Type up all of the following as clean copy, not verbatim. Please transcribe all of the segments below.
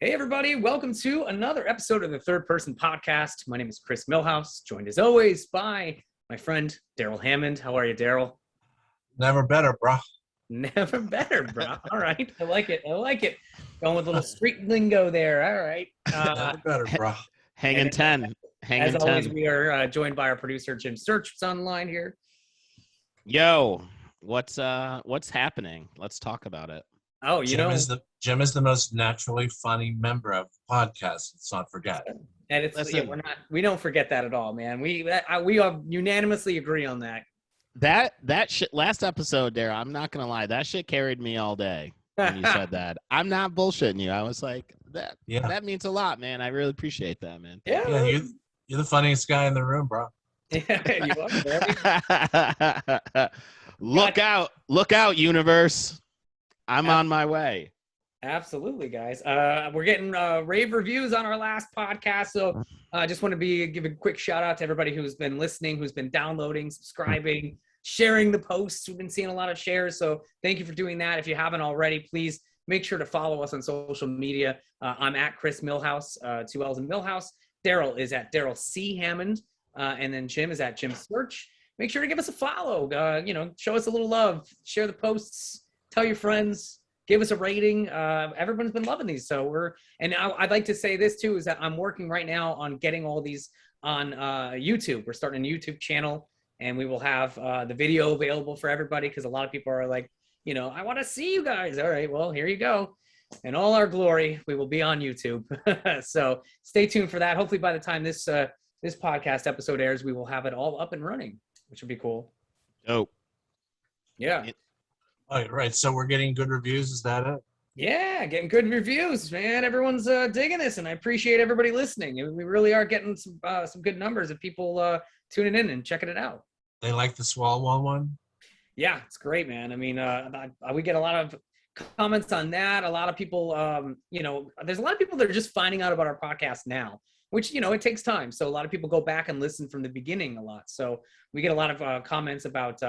Hey, everybody. Welcome to another episode of the Third Person Podcast. My name is Chris Millhouse, joined as always by my friend, Darrell Hammond. How are you, Darrell? Never better, bro. Never better, bro. All right. I like it. Going with a little street lingo there. All right. Never better, bro. Hanging 10. As always, we are joined by our producer, Jim Search, who's online here. Yo, what's happening? Let's talk about it. Oh, Jim is the most naturally funny member of the podcast. Let's not forget. And we don't forget that at all, man. We unanimously agree on that. That shit last episode there, I'm not gonna lie, that shit carried me all day when you said that. I'm not bullshitting you. I was like, that means a lot, man. I really appreciate that, man. Yeah, you're the funniest guy in the room, bro. Yeah, you are. Look out, universe. I'm on my way. Absolutely, guys. We're getting rave reviews on our last podcast, so I just want to give a quick shout out to everybody who's been listening, who's been downloading, subscribing, sharing the posts. We've been seeing a lot of shares, so thank you for doing that. If you haven't already, please make sure to follow us on social media. I'm at Chris Millhouse, 2 L's in Millhouse. Darrell is at Darrell C. Hammond, and then Jim is at Jim Search. Make sure to give us a follow. Show us a little love. Share the posts. Tell your friends. Give us a rating. Everyone's been loving these. So I'd like to say this too, is that I'm working right now on getting all these on YouTube. We're starting a YouTube channel, and we will have the video available for everybody, because a lot of people are like, I want to see you guys. All right, well, here you go. In all our glory, we will be on YouTube. So stay tuned for that. Hopefully by the time this podcast episode airs, we will have it all up and running, which would be cool. Oh. Yeah. All right, so we're getting good reviews. Is that it? Yeah, getting good reviews, man. Everyone's digging this, and I appreciate everybody listening. We really are getting some good numbers of people tuning in and checking it out. They like the Swalwell one? Yeah, it's great, man. I mean, we get a lot of comments on that. A lot of people, there's a lot of people that are just finding out about our podcast now, which, it takes time. So a lot of people go back and listen from the beginning a lot. So we get a lot of comments about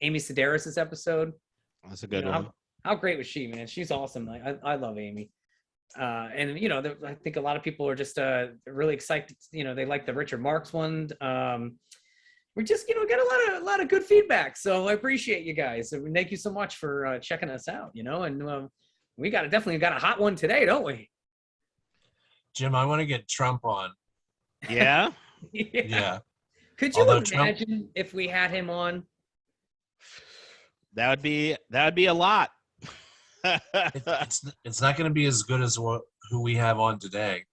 Amy Sedaris' episode. That's a good one. How great was she, man? She's awesome. I love Amy. I think a lot of people are just really excited. They like the Richard Marx one. We just, get a lot of good feedback. So I appreciate you guys. So thank you so much for checking us out, and we definitely got a hot one today, don't we? Jim, I want to get Trump on. Yeah? Yeah. Could you imagine if we had him on? That would be a lot. It's not going to be as good as who we have on today.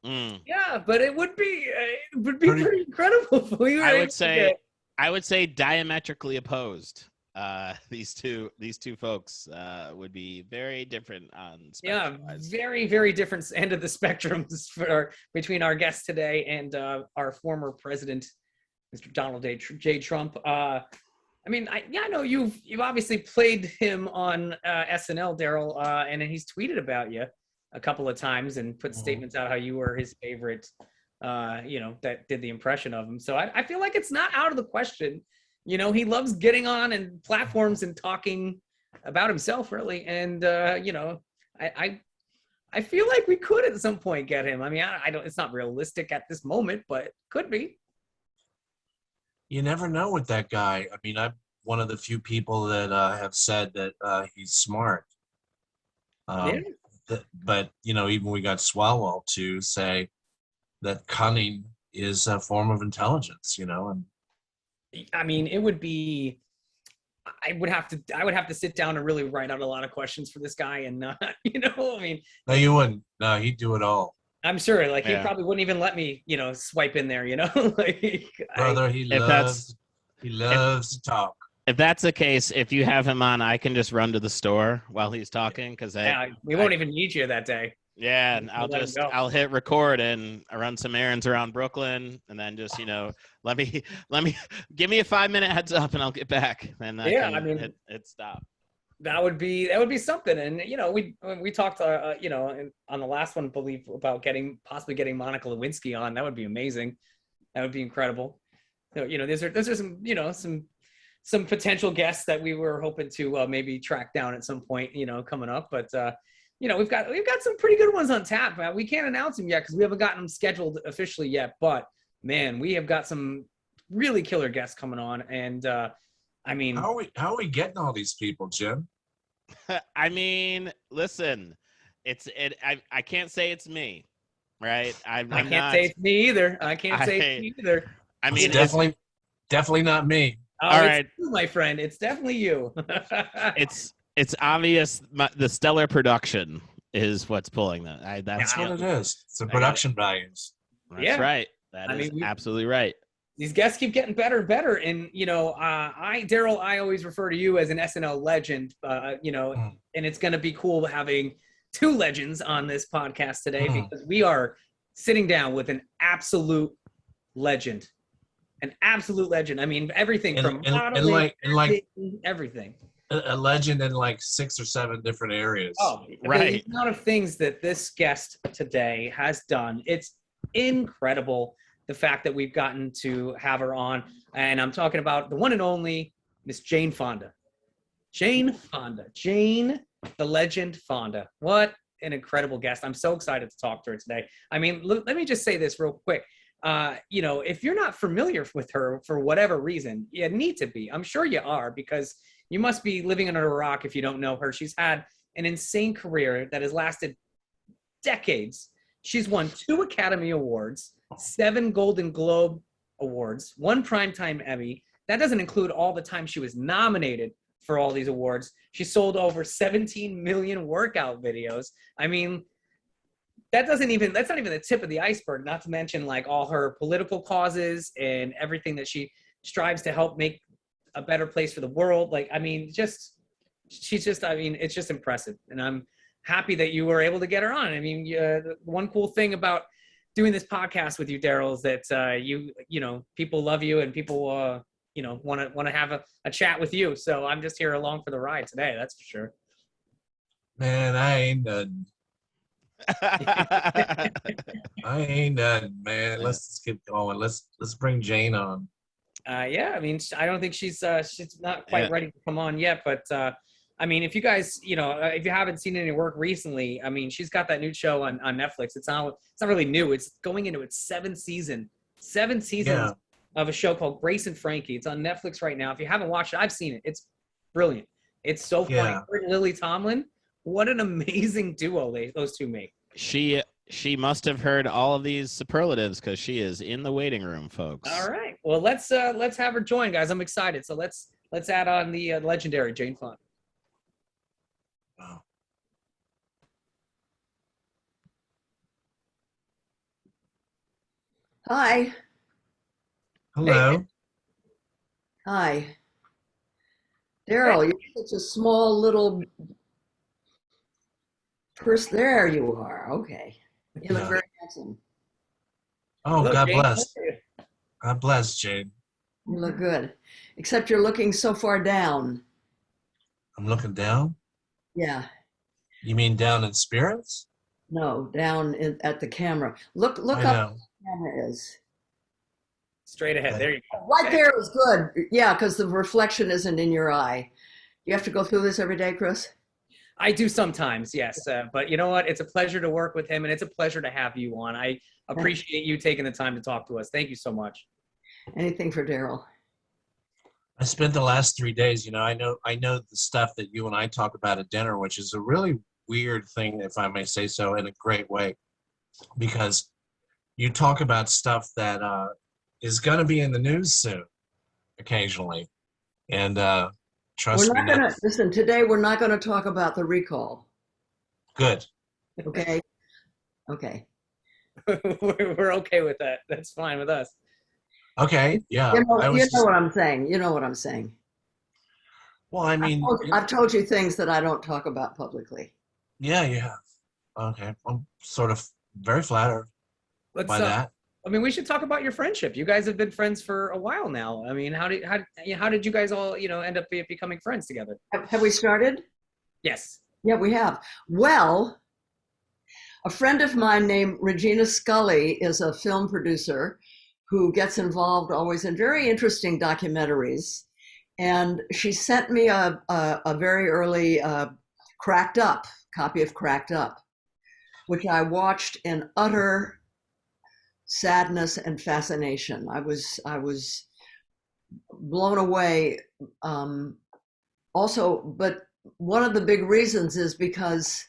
Yeah, but it would be pretty incredible if we were. I would say diametrically opposed. These two folks would be very different on spectrum. Yeah, very, very different end of the spectrum between our guest today and our former president, Mr. Donald J. Trump. I know you've obviously played him on SNL, Darrell, and then he's tweeted about you a couple of times and put statements out how you were his favorite, that did the impression of him. So I feel like it's not out of the question. He loves getting on and platforms and talking about himself, really. And, I feel like we could at some point get him. I mean, it's not realistic at this moment, but it could be. You never know with that guy. I mean, I'm one of the few people that have said that he's smart. But, even we got Swalwell to say that cunning is a form of intelligence, and I mean, it would be, I would have to sit down and really write out a lot of questions for this guy. And, No, you wouldn't. No, he'd do it all. I'm sure, he probably wouldn't even let me, swipe in there, Brother, he loves to talk. If that's the case, if you have him on, I can just run to the store while he's talking, because we won't even need you that day. Yeah, and I'll hit record and run some errands around Brooklyn, and then just let me give me a 5-minute heads up, and I'll get back. And hit stop. That would be something. And we talked on the last one, believe, about possibly getting Monica Lewinsky on. That would be amazing. That would be incredible. So, those are some potential guests that we were hoping to maybe track down at some point, coming up. But we've got some pretty good ones on tap. We can't announce them yet because we haven't gotten them scheduled officially yet. But man, we have got some really killer guests coming on, and I mean, how are we getting all these people, Jim? I mean, listen, I can't say it's me, right? I can't say it's me either. I can't say it's me either. I mean, it's definitely not me. Oh, all right, you, my friend. It's definitely you. It's obvious the stellar production is what's pulling that. That's what it is. It's the production values. That's right. That is absolutely right. These guests keep getting better and better. And, Darrell, I always refer to you as an SNL legend, and it's going to be cool having two legends on this podcast today because we are sitting down with an absolute legend. An absolute legend. I mean, everything from modeling, everything. A legend in like 6 or 7 different areas. Oh, right. The amount of things that this guest today has done, it's incredible. The fact that we've gotten to have her on, and I'm talking about the one and only Miss Jane Fonda. Jane Fonda. Jane, the legend Fonda. What an incredible guest. I'm so excited to talk to her today. I mean, let me just say this real quick. If you're not familiar with her for whatever reason, you need to be. I'm sure you are because you must be living under a rock if you don't know her. She's had an insane career that has lasted decades. She's won 2 Academy Awards, 7 Golden Globe Awards, 1 Primetime Emmy. That doesn't include all the time she was nominated for all these awards. She sold over 17 million workout videos. I mean, that's not even the tip of the iceberg, not to mention like all her political causes and everything that she strives to help make a better place for the world. Like, I mean, it's just impressive. And I'm happy that you were able to get her on. I mean, the one cool thing about doing this podcast with you, Darrell, is that people love you and people want to have a chat with you. So I'm just here along for the ride today. That's for sure. Man, I ain't done. Man. Let's just keep going. Let's bring Jane on. I mean, I don't think she's not quite ready to come on yet, but I mean, if you guys, if you haven't seen any work recently, I mean, she's got that new show on Netflix. It's not really new. It's going into its 7th season. 7 seasons of a show called Grace and Frankie. It's on Netflix right now. If you haven't watched it, I've seen it. It's brilliant. It's so funny. Her and Lily Tomlin, what an amazing duo those two make. She must have heard all of these superlatives because she is in the waiting room, folks. All right. Well, let's have her join, guys. I'm excited. So let's add on the legendary Jane Fonda. Wow. Hi. Hello. Hey. Hi. Darrell, you're such a small little person. There you are. Okay. You look very handsome. Oh, hello, God Jane. Bless. God bless, Jane. You look good. Except you're looking so far down. I'm looking down? Yeah. You mean down in spirits? No, down at the camera. Look up where the camera is. Straight ahead. There you go. Right there is good. Yeah, because the reflection isn't in your eye. You have to go through this every day, Chris? I do sometimes, yes. But you know what? It's a pleasure to work with him, and it's a pleasure to have you on. I appreciate you taking the time to talk to us. Thank you so much. Anything for Darrell? I spent the last 3 days, I know the stuff that you and I talk about at dinner, which is a really weird thing, if I may say so, in a great way, because you talk about stuff that is going to be in the news soon, occasionally. And trust me. Listen, today we're not going to talk about the recall. Good. Okay. Okay. We're okay with that. That's fine with us. Okay. Yeah. You know what I'm saying. You know what I'm saying. Well, I mean, I've told you things that I don't talk about publicly. Yeah, you have. Okay. I'm sort of very flattered by that. I mean, we should talk about your friendship. You guys have been friends for a while now. I mean, how did you guys all, end up becoming friends together? Have we started? Yes. Yeah, we have. Well, a friend of mine named Regina Scully is a film producer who gets involved always in very interesting documentaries. And she sent me a very early copy of Cracked Up, which I watched in utter sadness and fascination. I was blown away. Also, but one of the big reasons is because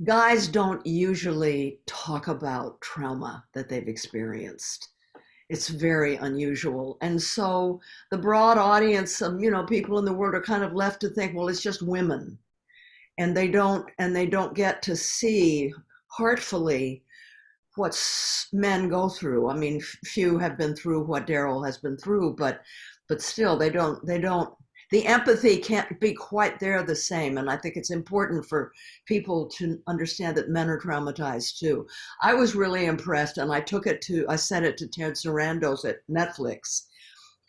guys don't usually talk about trauma that they've experienced. It's very unusual. And so the broad audience of, people in the world are kind of left to think, well, it's just women. And they don't get to see heartfully what men go through. I mean, few have been through what Darrell has been through, but still they don't, the empathy can't be quite there the same. And I think it's important for people to understand that men are traumatized too. I was really impressed, and I sent it to Ted Sarandos at Netflix.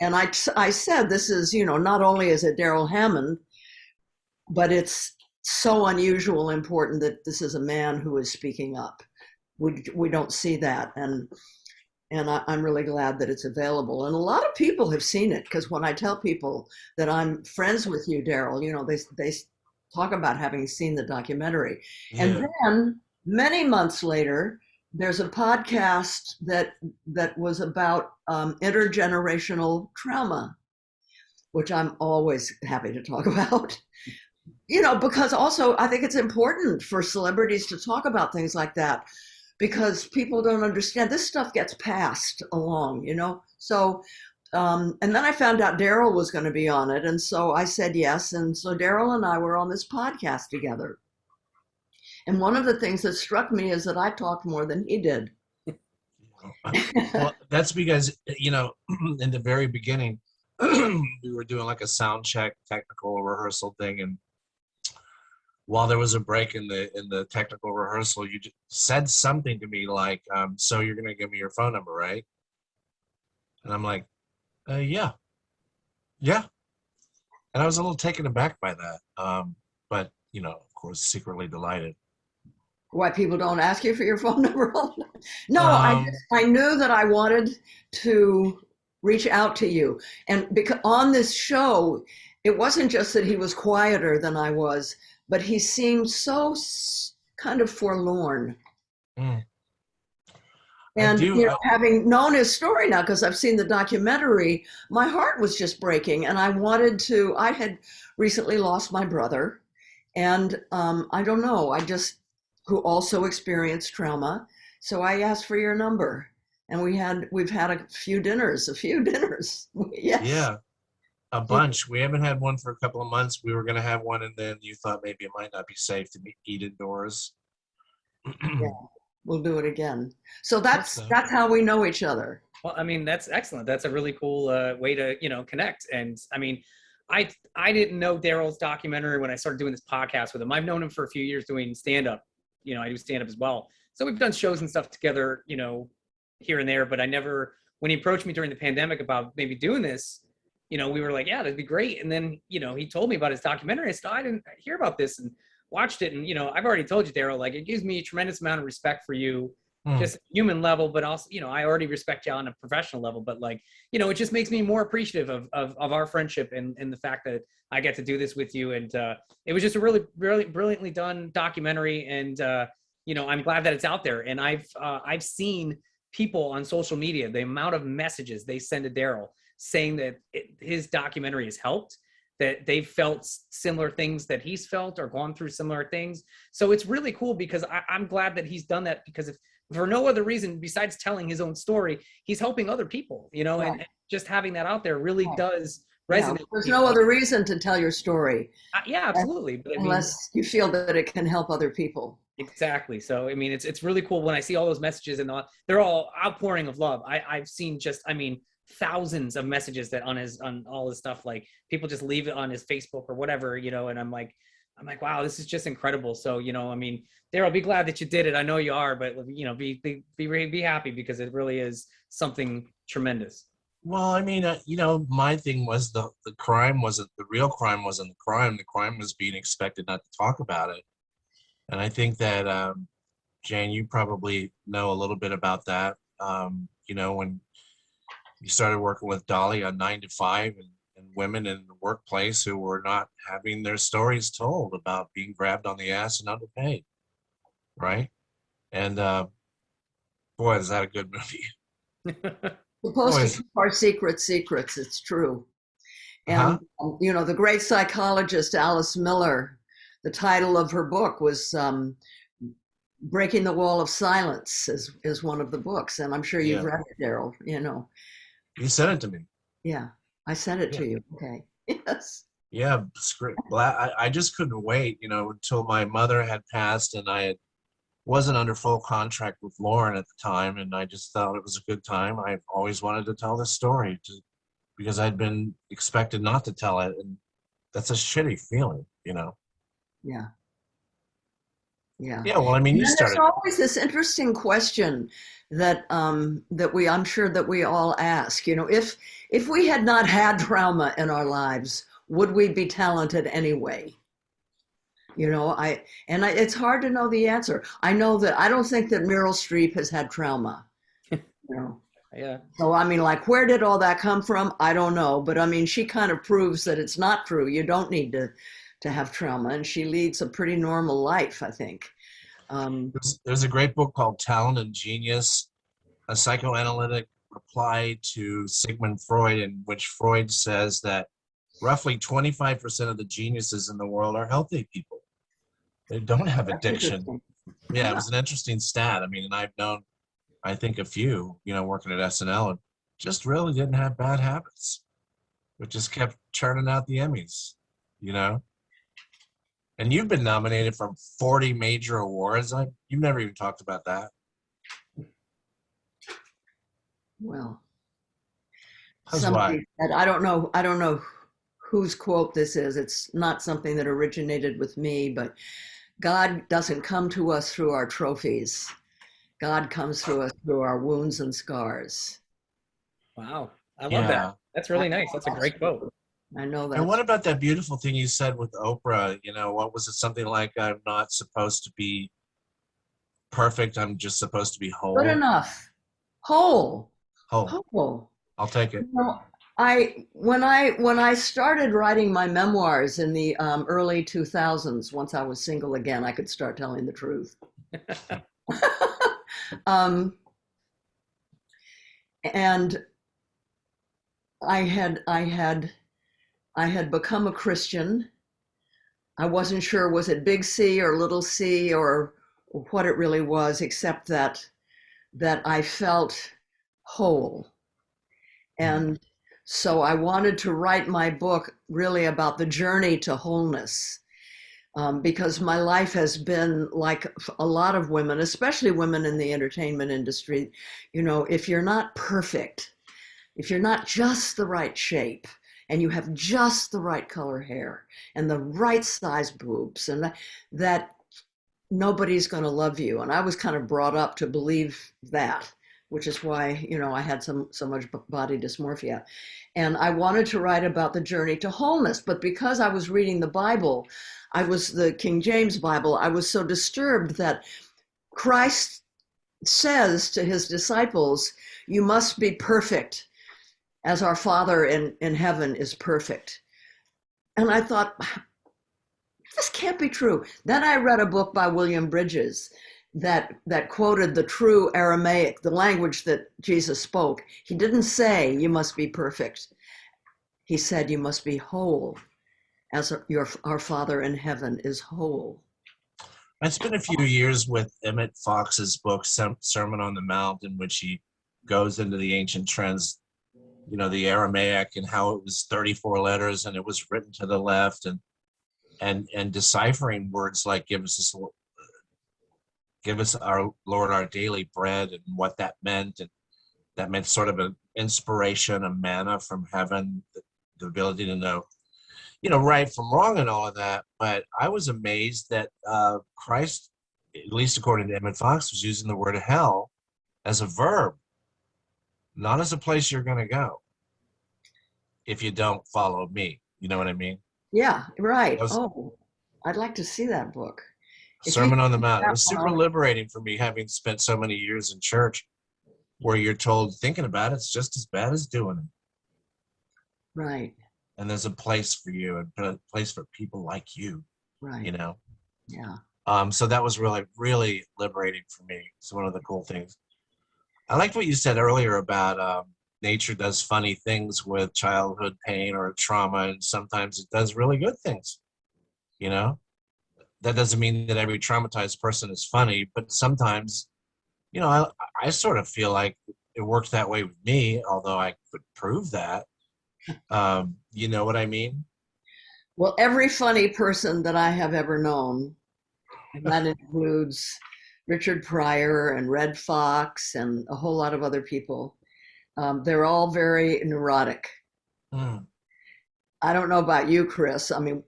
And I said, this is, not only is it Darrell Hammond, but it's so unusual important that this is a man who is speaking up. We don't see that. And I'm really glad that it's available. And a lot of people have seen it, because when I tell people that I'm friends with you, Darrell, they talk about having seen the documentary. Yeah. And then many months later, there's a podcast that was about intergenerational trauma, which I'm always happy to talk about. Because also I think it's important for celebrities to talk about things like that, because people don't understand. This stuff gets passed along, So, and then I found out Darrell was going to be on it. And so I said yes. And so Darrell and I were on this podcast together. And one of the things that struck me is that I talked more than he did. Well, that's because, in the very beginning, we were doing like a sound check, technical rehearsal thing. And while there was a break in the technical rehearsal, you just said something to me like, so you're going to give me your phone number, right? And I'm like, yeah. And I was a little taken aback by that. But, of course, secretly delighted. Why people don't ask you for your phone number? No, I knew that I wanted to reach out to you. And because on this show, it wasn't just that he was quieter than I was, but he seemed so kind of forlorn. Mm. And having known his story now, because I've seen the documentary, my heart was just breaking. And I had recently lost my brother. And I don't know, who also experienced trauma. So I asked for your number. And we've had a few dinners. Yes. Yeah. A bunch. We haven't had one for a couple of months. We were going to have one, and then you thought maybe it might not be safe to eat indoors. Yeah, we'll do it again. So that's how we know each other. Well, I mean, that's excellent. That's a really cool way to connect. And I mean, I didn't know Darrell's documentary when I started doing this podcast with him. I've known him for a few years doing stand-up. I do stand-up as well. So we've done shows and stuff together, here and there. But I never, when he approached me during the pandemic about maybe doing this, we were like, yeah, that'd be great. And then, he told me about his documentary. I said, I didn't hear about this, and watched it. And, I've already told you, Darrell, like, it gives me a tremendous amount of respect for you, just human level, but also, I already respect you on a professional level, but like, it just makes me more appreciative of our friendship and the fact that I get to do this with you. And it was just a really, really brilliantly done documentary. And, I'm glad that it's out there. And I've seen people on social media, the amount of messages they send to Darrell saying that his documentary has helped, that they've felt similar things that he's felt or gone through similar things. So it's really cool, because I'm glad that he's done that, because if for no other reason besides telling his own story, he's helping other people, right. And just having that out there really does resonate. Yeah, there's no other reason to tell your story. Yeah, absolutely. But unless you feel that it can help other people. Exactly. So, I mean, it's really cool when I see all those messages, and they're all outpouring of love. I've seen thousands of messages that on all his stuff, like people just leave it on his Facebook or whatever, and I'm like, wow, this is just incredible. So, Darrell, be glad that you did it. I know you are, but be happy, because it really is something tremendous. Well, I mean, my thing was the crime wasn't, the real crime wasn't the crime. The crime was being expected not to talk about it. And I think that, Jane, you probably know a little bit about that. When you started working with Dolly on 9 to 5, and women in the workplace who were not having their stories told about being grabbed on the ass and underpaid, right? And boy, is that a good movie. Supposed to keep our secrets, it's true. And, the great psychologist Alice Miller, the title of her book was Breaking the Wall of Silence is one of the books. And I'm sure you've read it, Darrell, You sent it to me. Yeah, I sent it to you. Okay. Yes. Yeah, I just couldn't wait, until my mother had passed and I wasn't under full contract with Lauren at the time. And I just thought it was a good time. I've always wanted to tell this story because I'd been expected not to tell it. And that's a shitty feeling, Yeah. Yeah. Yeah, well, I mean, you started. There's always this interesting question that I'm sure that we all ask. If we had not had trauma in our lives, would we be talented anyway? It's hard to know the answer. I know that I don't think that Meryl Streep has had trauma. Yeah. So where did all that come from? I don't know, but she kind of proves that it's not true. You don't need to have trauma, and she leads a pretty normal life, I think. There's a great book called Talent and Genius, a psychoanalytic reply to Sigmund Freud, in which Freud says that roughly 25% of the geniuses in the world are healthy people. They don't have addiction. Yeah, it was an interesting stat. And I've known, I think, a few, working at SNL, and just really didn't have bad habits, but just kept churning out the Emmys, And you've been nominated for 40 major awards. You've never even talked about that. Well, somebody said, I don't know whose quote this is. It's not something that originated with me, but God doesn't come to us through our trophies. God comes to us through our wounds and scars. Wow. I love that. That's really nice. That's a great quote. I know that. And what about that beautiful thing you said with Oprah? What was it? Something like, I'm not supposed to be perfect. I'm just supposed to be whole. Good enough. Whole. I'll take it. When I started writing my memoirs in the early 2000s, once I was single again, I could start telling the truth. And I had become a Christian. I wasn't sure, was it big C or little c or what it really was, except that I felt whole. And so I wanted to write my book really about the journey to wholeness, because my life has been like a lot of women, especially women in the entertainment industry. If you're not perfect, if you're not just the right shape, and you have just the right color hair and the right size boobs, and that nobody's going to love you. And I was kind of brought up to believe that, which is why, I had so much body dysmorphia. And I wanted to write about the journey to wholeness. But because I was reading the Bible, the King James Bible, I was so disturbed that Christ says to his disciples, you must be perfect as our Father in heaven is perfect. And I thought, this can't be true. Then I read a book by William Bridges that quoted the true Aramaic, the language that Jesus spoke. He didn't say you must be perfect. He said you must be whole as our Father in heaven is whole. I spent a few years with Emmett Fox's book, Sermon on the Mount, in which he goes into the ancient trends, the Aramaic, and how it was 34 letters and it was written to the left, and deciphering words like give us our Lord our daily bread, and what that meant. And that meant sort of an inspiration, a manna from heaven, the ability to know, right from wrong and all of that. But I was amazed that Christ, at least according to Emmett Fox, was using the word hell as a verb, not as a place you're going to go if you don't follow me. You know what I mean? Yeah, right. I'd like to see that book. Sermon on the Mount. It was super liberating for me, having spent so many years in church, where you're told thinking about it's just as bad as doing it. Right. and there's a place for you and a place for people like you, Right. you know? Yeah. So that was really, really liberating for me. It's one of the cool things. I liked what you said earlier about nature does funny things with childhood pain or trauma, and sometimes it does really good things, you know? That doesn't mean that every traumatized person is funny, but sometimes, you know, I sort of feel like it works that way with me, although I could prove that. You know what I mean? Well, every funny person that I have ever known, and that includes Richard Pryor and Red Fox and a whole lot of other people, they're all very neurotic. Mm. I don't know about you, Chris. I mean,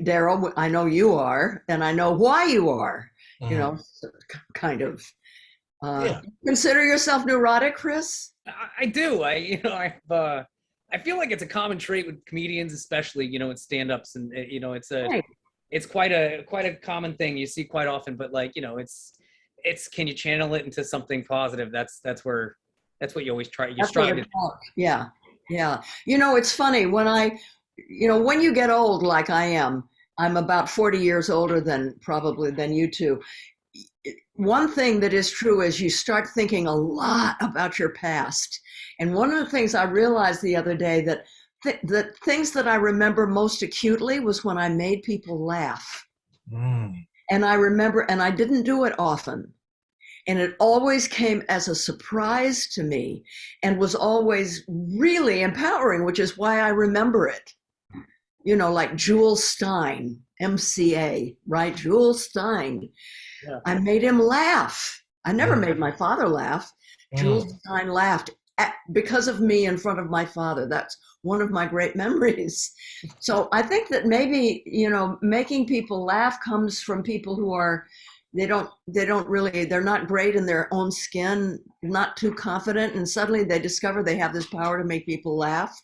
Darrell, I know you are, and I know why you are, you know, kind of. Yeah. Consider yourself neurotic, Chris? I do. I feel like it's a common trait with comedians, especially, you know, with stand-ups, and it's quite a common thing you see quite often. But like, you know, it's can you channel it into something positive? That's what you always try. You strive to. Yeah, yeah. You know, it's funny when when you get old, like I am. I'm about 40 years older than you two. One thing that is true is you start thinking a lot about your past. And one of the things I realized the other day that the things that I remember most acutely was when I made people laugh. Mm. And I remember, and I didn't do it often. And it always came as a surprise to me and was always really empowering, which is why I remember it. You know, like Jules Stein, MCA, right? Jules Stein. Yeah. I made him laugh. I never made my father laugh. Jules Stein laughed because of me in front of my father. That's one of my great memories. So I think that maybe, you know, making people laugh comes from people who are, they're not great in their own skin, not too confident, and suddenly they discover they have this power to make people laugh.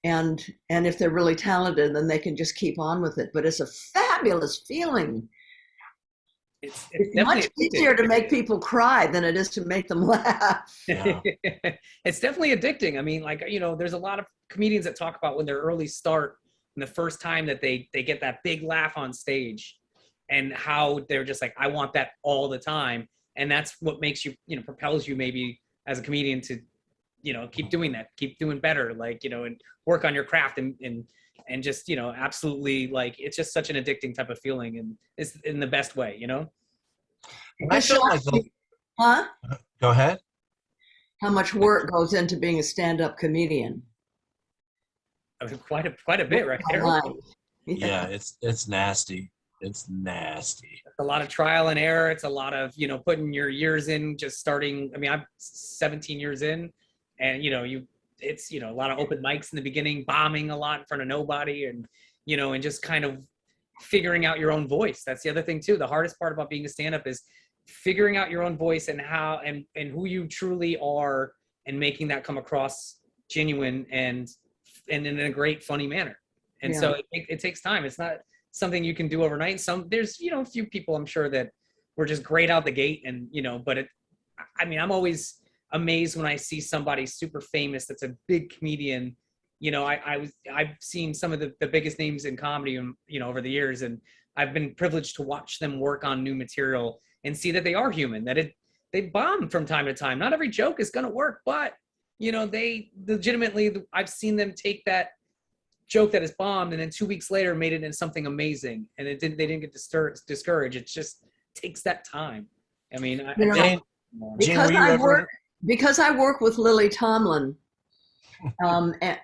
And if they're really talented, then they can just keep on with it. But it's a fabulous feeling. It's much easier to make people cry than it is to make them laugh. Yeah. It's definitely addicting. I mean, like, you know, there's a lot of comedians that talk about when their early start and the first time that they get that big laugh on stage and how they're just like, I want that all the time. And that's what makes you, you know, propels you maybe as a comedian to, you know, keep doing that, keep doing better, like, you know, and work on your craft and just, you know, absolutely, like, it's just such an addicting type of feeling, and it's in the best way, you know? I feel like huh? Go ahead. How much work goes into being a stand-up comedian? I mean, quite a bit right there. Yeah, it's nasty. It's nasty. It's a lot of trial and error. It's a lot of, you know, putting your years in, just starting. I mean, I'm 17 years in, and, you know, it's, you know, a lot of open mics in the beginning, bombing a lot in front of nobody, and, you know, and just kind of figuring out your own voice. That's the other thing too. The hardest part about being a stand-up is figuring out your own voice and how and who you truly are, and making that come across genuine and in a great, funny manner. And so it takes time. It's not something you can do overnight. There's, you know, a few people I'm sure that were just great out the gate, and, you know, but I mean, I'm always amazed when I see somebody super famous that's a big comedian. You know, I've seen some of the biggest names in comedy, you know, over the years, and I've been privileged to watch them work on new material and see that they are human, that they bomb from time to time. Not every joke is going to work, but, you know, they legitimately, I've seen them take that joke that is bombed and then 2 weeks later made it into something amazing, and they didn't get discouraged. It just takes that time. I mean, because I work with Lily Tomlin,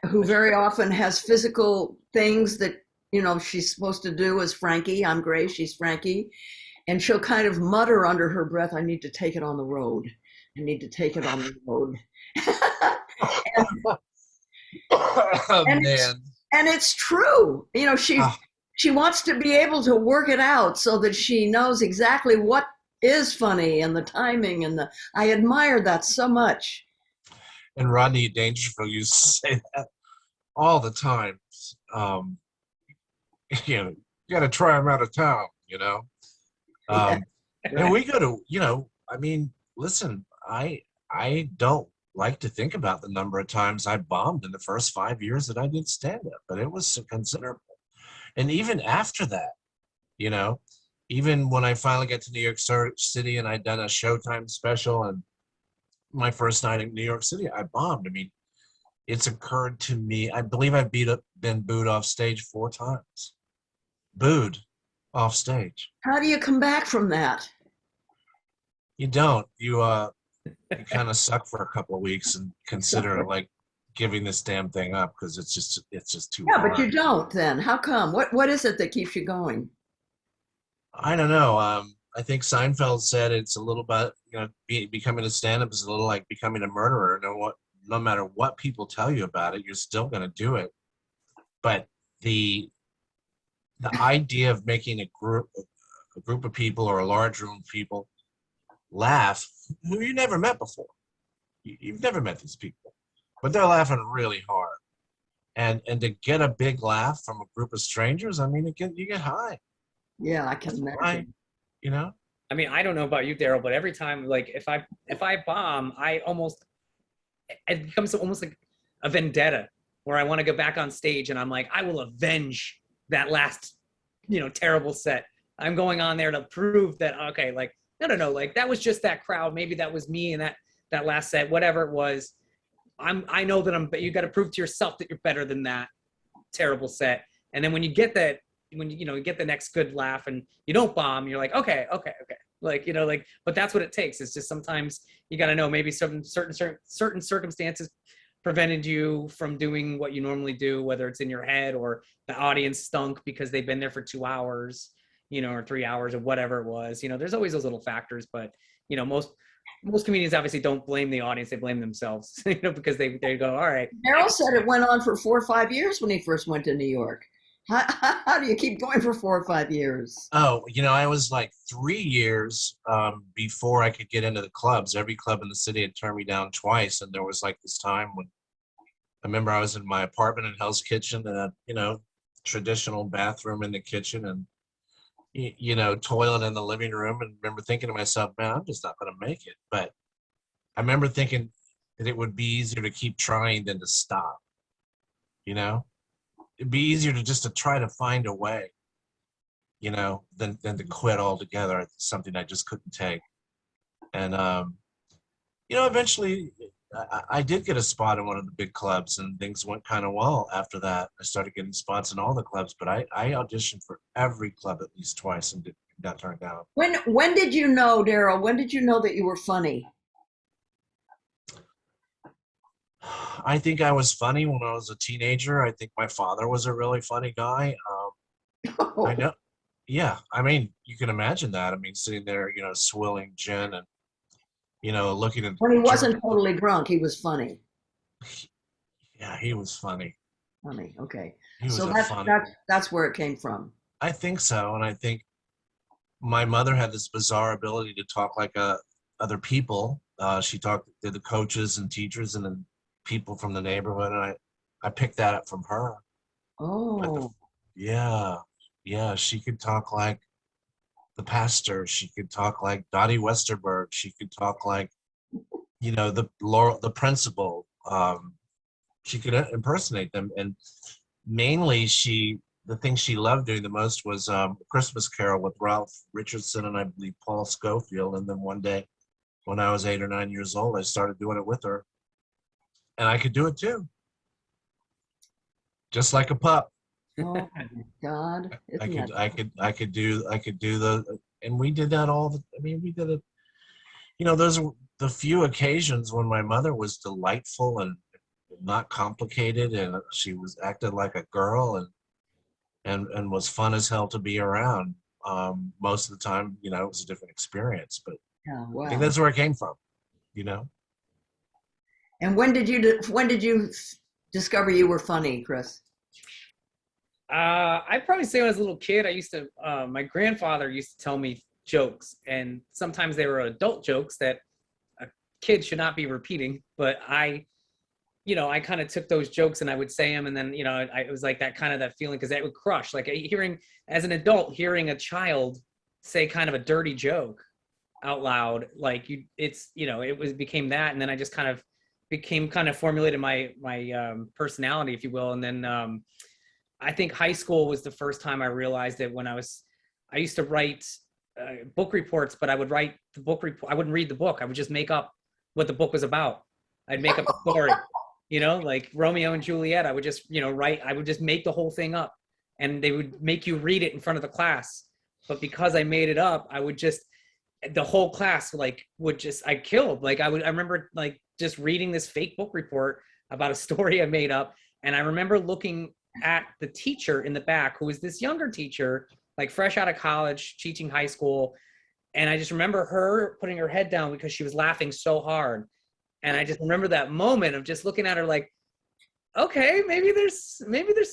who very often has physical things that, you know, she's supposed to do as Frankie. I'm Grace, she's Frankie. And she'll kind of mutter under her breath, I need to take it on the road. I need to take it on the road. And it's true. You know, she wants to be able to work it out so that she knows exactly what is funny and the timing and I admire that so much. And Rodney Dangerfield used to say that all the time. You know, you got to try them out of town, you know. And we go to, you know, I mean, listen, I don't like to think about the number of times I bombed in the first 5 years that I did stand-up, but it was considerable. And even after that, you know, even when I finally got to New York City and I'd done a Showtime special, and my first night in New York City, I bombed. I mean, it's occurred to me, I believe I've been booed off stage 4 times. Booed off stage. How do you come back from that? You don't. You kind of suck for a couple of weeks and consider like giving this damn thing up, because it's just too hard. But you don't then. How come? What is it that keeps you going? I don't know. I think Seinfeld said it's a little bit, you know, becoming a stand-up is a little like becoming a murderer. No matter what people tell you about it, you're still going to do it. But the idea of making a group of people or a large room of people laugh who you never met before. You've never met these people, but they're laughing really hard. And to get a big laugh from a group of strangers, I mean, you get high. Yeah, I can imagine. High, you know? I mean, I don't know about you, Darrell, but every time, like, if I bomb, it becomes almost like a vendetta where I want to go back on stage and I'm like, I will avenge that last, terrible set. I'm going on there to prove that, okay, like, no, like that was just that crowd. Maybe that was me and that last set, whatever it was. I know that you got to prove to yourself that you're better than that terrible set. And then when you get that, when you get the next good laugh and you don't bomb, you're like, okay. Like, but that's what it takes. It's just sometimes you got to know maybe certain circumstances prevented you from doing what you normally do, whether it's in your head or the audience stunk because they've been there for 2 hours, or 3 hours or whatever it was. There's always those little factors, but most comedians obviously don't blame the audience, they blame themselves, because they go, all right. Darrell said it went on for 4 or 5 years when he first went to New York. How do you keep going for 4 or 5 years? Oh, I was like 3 years before I could get into the clubs. Every club in the city had turned me down twice. And there was like this time when I remember I was in my apartment in Hell's Kitchen, and a, traditional bathroom in the kitchen, and, toilet in the living room. And remember thinking to myself, man, I'm just not going to make it. But I remember thinking that it would be easier to keep trying than to stop, It'd be easier to try to find a way, than to quit altogether. It's something I just couldn't take. And, eventually I did get a spot in one of the big clubs, and things went kind of well after that. I started getting spots in all the clubs, but I auditioned for every club at least twice and got turned down. When did you know, Darrell, when did you know that you were funny? I think I was funny when I was a teenager. I think my father was a really funny guy. I know. Yeah. I mean, you can imagine that. I mean, sitting there, swilling gin and, looking at. When he wasn't totally drunk, he was funny. Yeah, he was funny. Funny. Okay. So that's where it came from. I think so. And I think my mother had this bizarre ability to talk like other people. She talked to the coaches and teachers and then people from the neighborhood, and I picked that up from her. Oh. Yeah, she could talk like the pastor. She could talk like Dottie Westerberg. She could talk like, the principal. She could impersonate them, and mainly the thing she loved doing the most was Christmas Carol with Ralph Richardson and I believe Paul Scofield. And then one day, when I was 8 or 9 years old, I started doing it with her. And I could do it too. Just like a pup. Oh my God. I could do and we did that we did it. Those are the few occasions when my mother was delightful and not complicated, and she was acted like a girl and was fun as hell to be around. Most of the time, it was a different experience, but wow. I think that's where it came from, And when did you discover you were funny, Chris? I'd probably say when I was a little kid, my grandfather used to tell me jokes, and sometimes they were adult jokes that a kid should not be repeating, but I kind of took those jokes and I would say them, and then, it was like that feeling, because that would crush, like as an adult, hearing a child say kind of a dirty joke out loud, like it became that. And then I just kind of became kind of formulated my personality, if you will. And then I think high school was the first time I realized that when I used to write book reports, but I would write the book report. I wouldn't read the book. I would just make up what the book was about. I'd make up a story, like Romeo and Juliet. I would just, write. I would just make the whole thing up, and they would make you read it in front of the class. But because I made it up, I would just, the whole class I killed. Like I remember like just reading this fake book report about a story I made up. And I remember looking at the teacher in the back, who was this younger teacher, like fresh out of college, teaching high school. And I just remember her putting her head down because she was laughing so hard. And I just remember that moment of just looking at her like, okay, maybe there's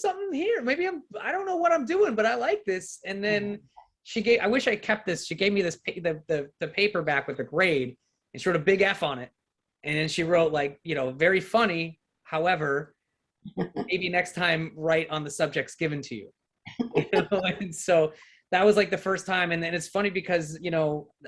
something here. Maybe I don't know what I'm doing, but I like this. And then I wish I kept this. She gave me this, the paper back with the grade, and she wrote a big F on it. And then she wrote like, very funny. However, maybe next time write on the subjects given to you. And so that was like the first time. And then it's funny because,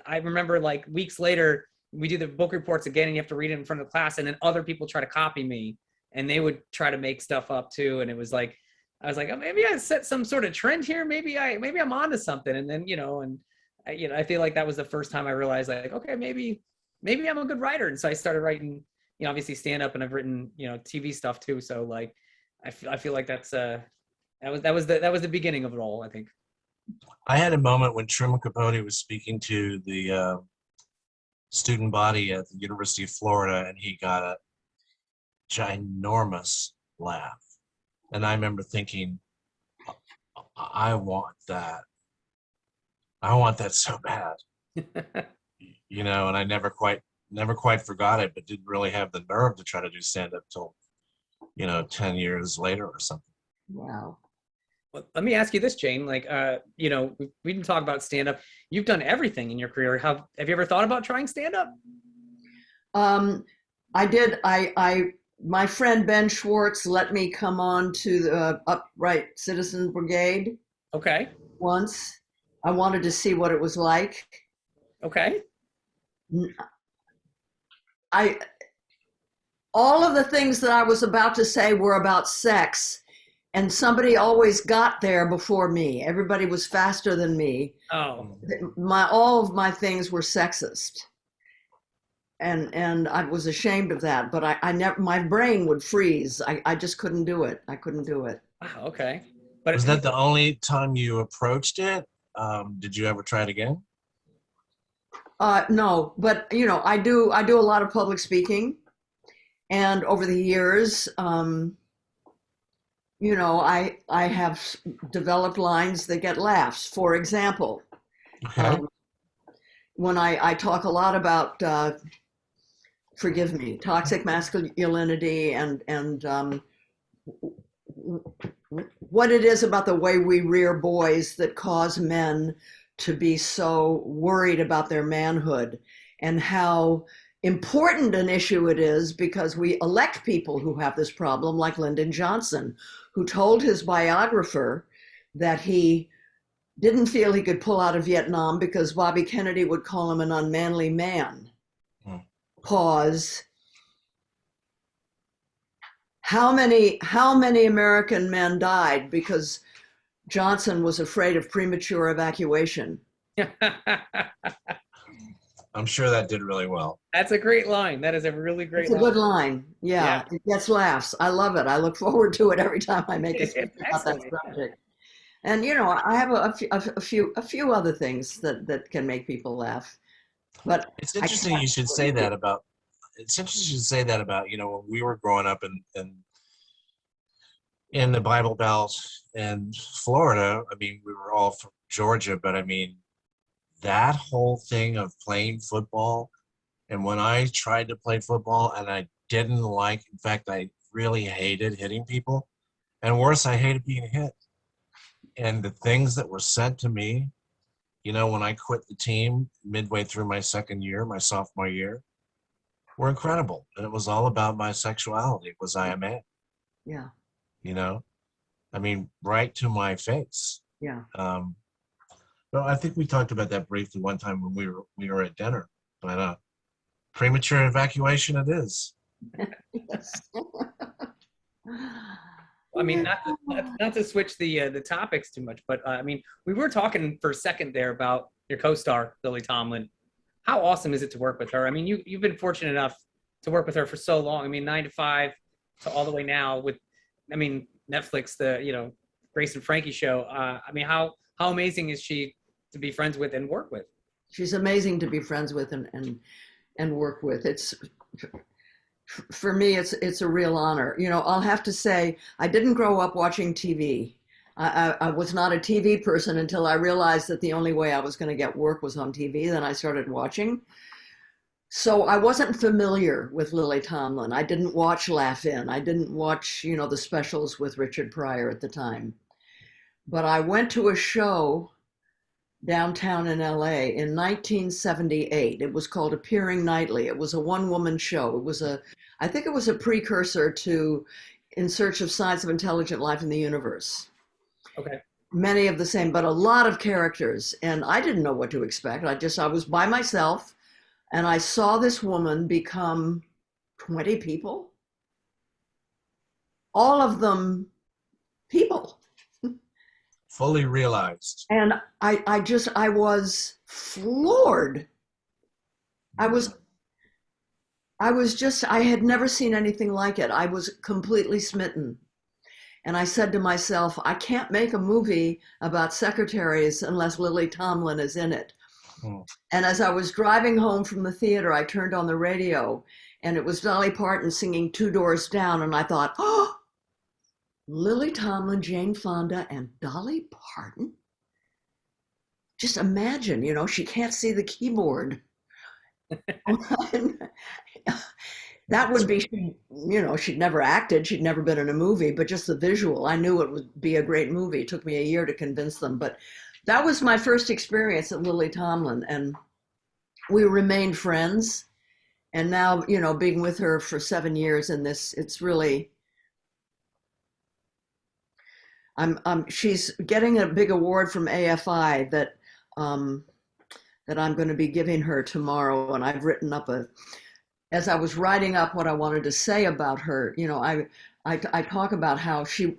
I remember like weeks later, we do the book reports again and you have to read it in front of the class. And then other people try to copy me and they would try to make stuff up too. And it was like, I was like, oh, maybe I set some sort of trend here. Maybe I'm onto something. And then, I feel like that was the first time I realized like, okay, maybe I'm a good writer. And so I started writing, obviously stand up, and I've written, TV stuff too. So like, I feel like that was the beginning of it all, I think. I had a moment when Truman Capote was speaking to the student body at the University of Florida, and he got a ginormous laugh. And I remember thinking, I want that. I want that so bad. And I never quite forgot it, but didn't really have the nerve to try to do stand-up till, 10 years later or something. Wow. Well, let me ask you this, Jane. Like, we didn't talk about stand-up. You've done everything in your career. Have you ever thought about trying stand-up? I did. My friend Ben Schwartz let me come on to the Upright Citizen Brigade. Okay. Once. I wanted to see what it was like. Okay. All of the things that I was about to say were about sex, and somebody always got there before me. Everybody was faster than me. Oh. All of my things were sexist. And I was ashamed of that, but I never, my brain would freeze. I just couldn't do it. I couldn't do it. Wow, okay. But was that the only time you approached it? Did you ever try it again? No, but I do a lot of public speaking, and over the years, I have developed lines that get laughs. For example, okay. When I talk a lot about forgive me, toxic masculinity and what it is about the way we rear boys that cause men to be so worried about their manhood, and how important an issue it is because we elect people who have this problem, like Lyndon Johnson, who told his biographer that he didn't feel he could pull out of Vietnam because Bobby Kennedy would call him an unmanly man. Pause. How many American men died because Johnson was afraid of premature evacuation? I'm sure that did really well. That's a great line. That is a really great line. It's a good line. Yeah, it gets laughs. I love it. I look forward to it every time I make a speech about that subject. And I have a few other things that can make people laugh. But it's interesting you should say that about. It's interesting you should say that about when we were growing up in the Bible Belt in Florida. I mean, we were all from Georgia, but I mean, that whole thing of playing football, and when I tried to play football and I didn't like, in fact, I really hated hitting people, and worse, I hated being hit. And the things that were said to me, when I quit the team midway through my sophomore year, were incredible. And it was all about my sexuality. Was I a man? Yeah. I mean, right to my face. Yeah. Well, I think we talked about that briefly one time when we were at dinner. But premature evacuation it is. Yes. I mean, not to switch the topics too much, but I mean, we were talking for a second there about your co-star Lily Tomlin. How awesome is it to work with her? I mean, you've been fortunate enough to work with her for so long. I mean, 9 to 5 to all the way now with, I mean, Netflix, the Grace and Frankie show. I mean, how amazing is she to be friends with and work with? She's amazing to be friends with and work with. It's, for me, it's a real honor. I'll have to say, I didn't grow up watching TV. I was not a TV person until I realized that the only way I was going to get work was on TV. Then I started watching. So I wasn't familiar with Lily Tomlin. I didn't watch Laugh In. I didn't watch, the specials with Richard Pryor at the time. But I went to a show downtown in LA in 1978. It was called Appearing Nightly. It was a one-woman show. I think it was a precursor to In Search of Signs of Intelligent Life in the Universe. Okay. Many of the same, but a lot of characters. And I didn't know what to expect. I was by myself, and I saw this woman become 20 people. All of them people. Fully realized. And I was floored. I had never seen anything like it. I was completely smitten. And I said to myself, I can't make a movie about secretaries unless Lily Tomlin is in it. And as I was driving home from the theater, I turned on the radio, and it was Dolly Parton singing Two Doors Down. And I thought, oh, Lily Tomlin, Jane Fonda, and Dolly Parton? Just imagine, she can't see the keyboard. That would be, she'd never acted, she'd never been in a movie, but just the visual, I knew it would be a great movie. It took me a year to convince them, but that was my first experience at Lily Tomlin, and we remained friends. And now, being with her for 7 years in this, it's really, she's getting a big award from AFI that I'm going to be giving her tomorrow, and I've written up as I was writing up what I wanted to say about her, I talk about how she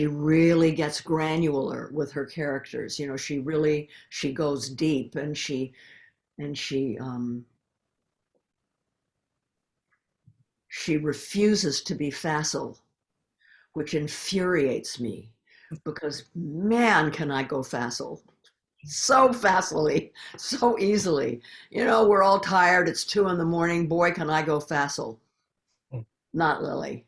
really gets granular with her characters. She goes deep, and she refuses to be facile, which infuriates me, because man, can I go facile. So facilely, so easily. We're all tired. It's 2 a.m. Boy, can I go facile. Not Lily.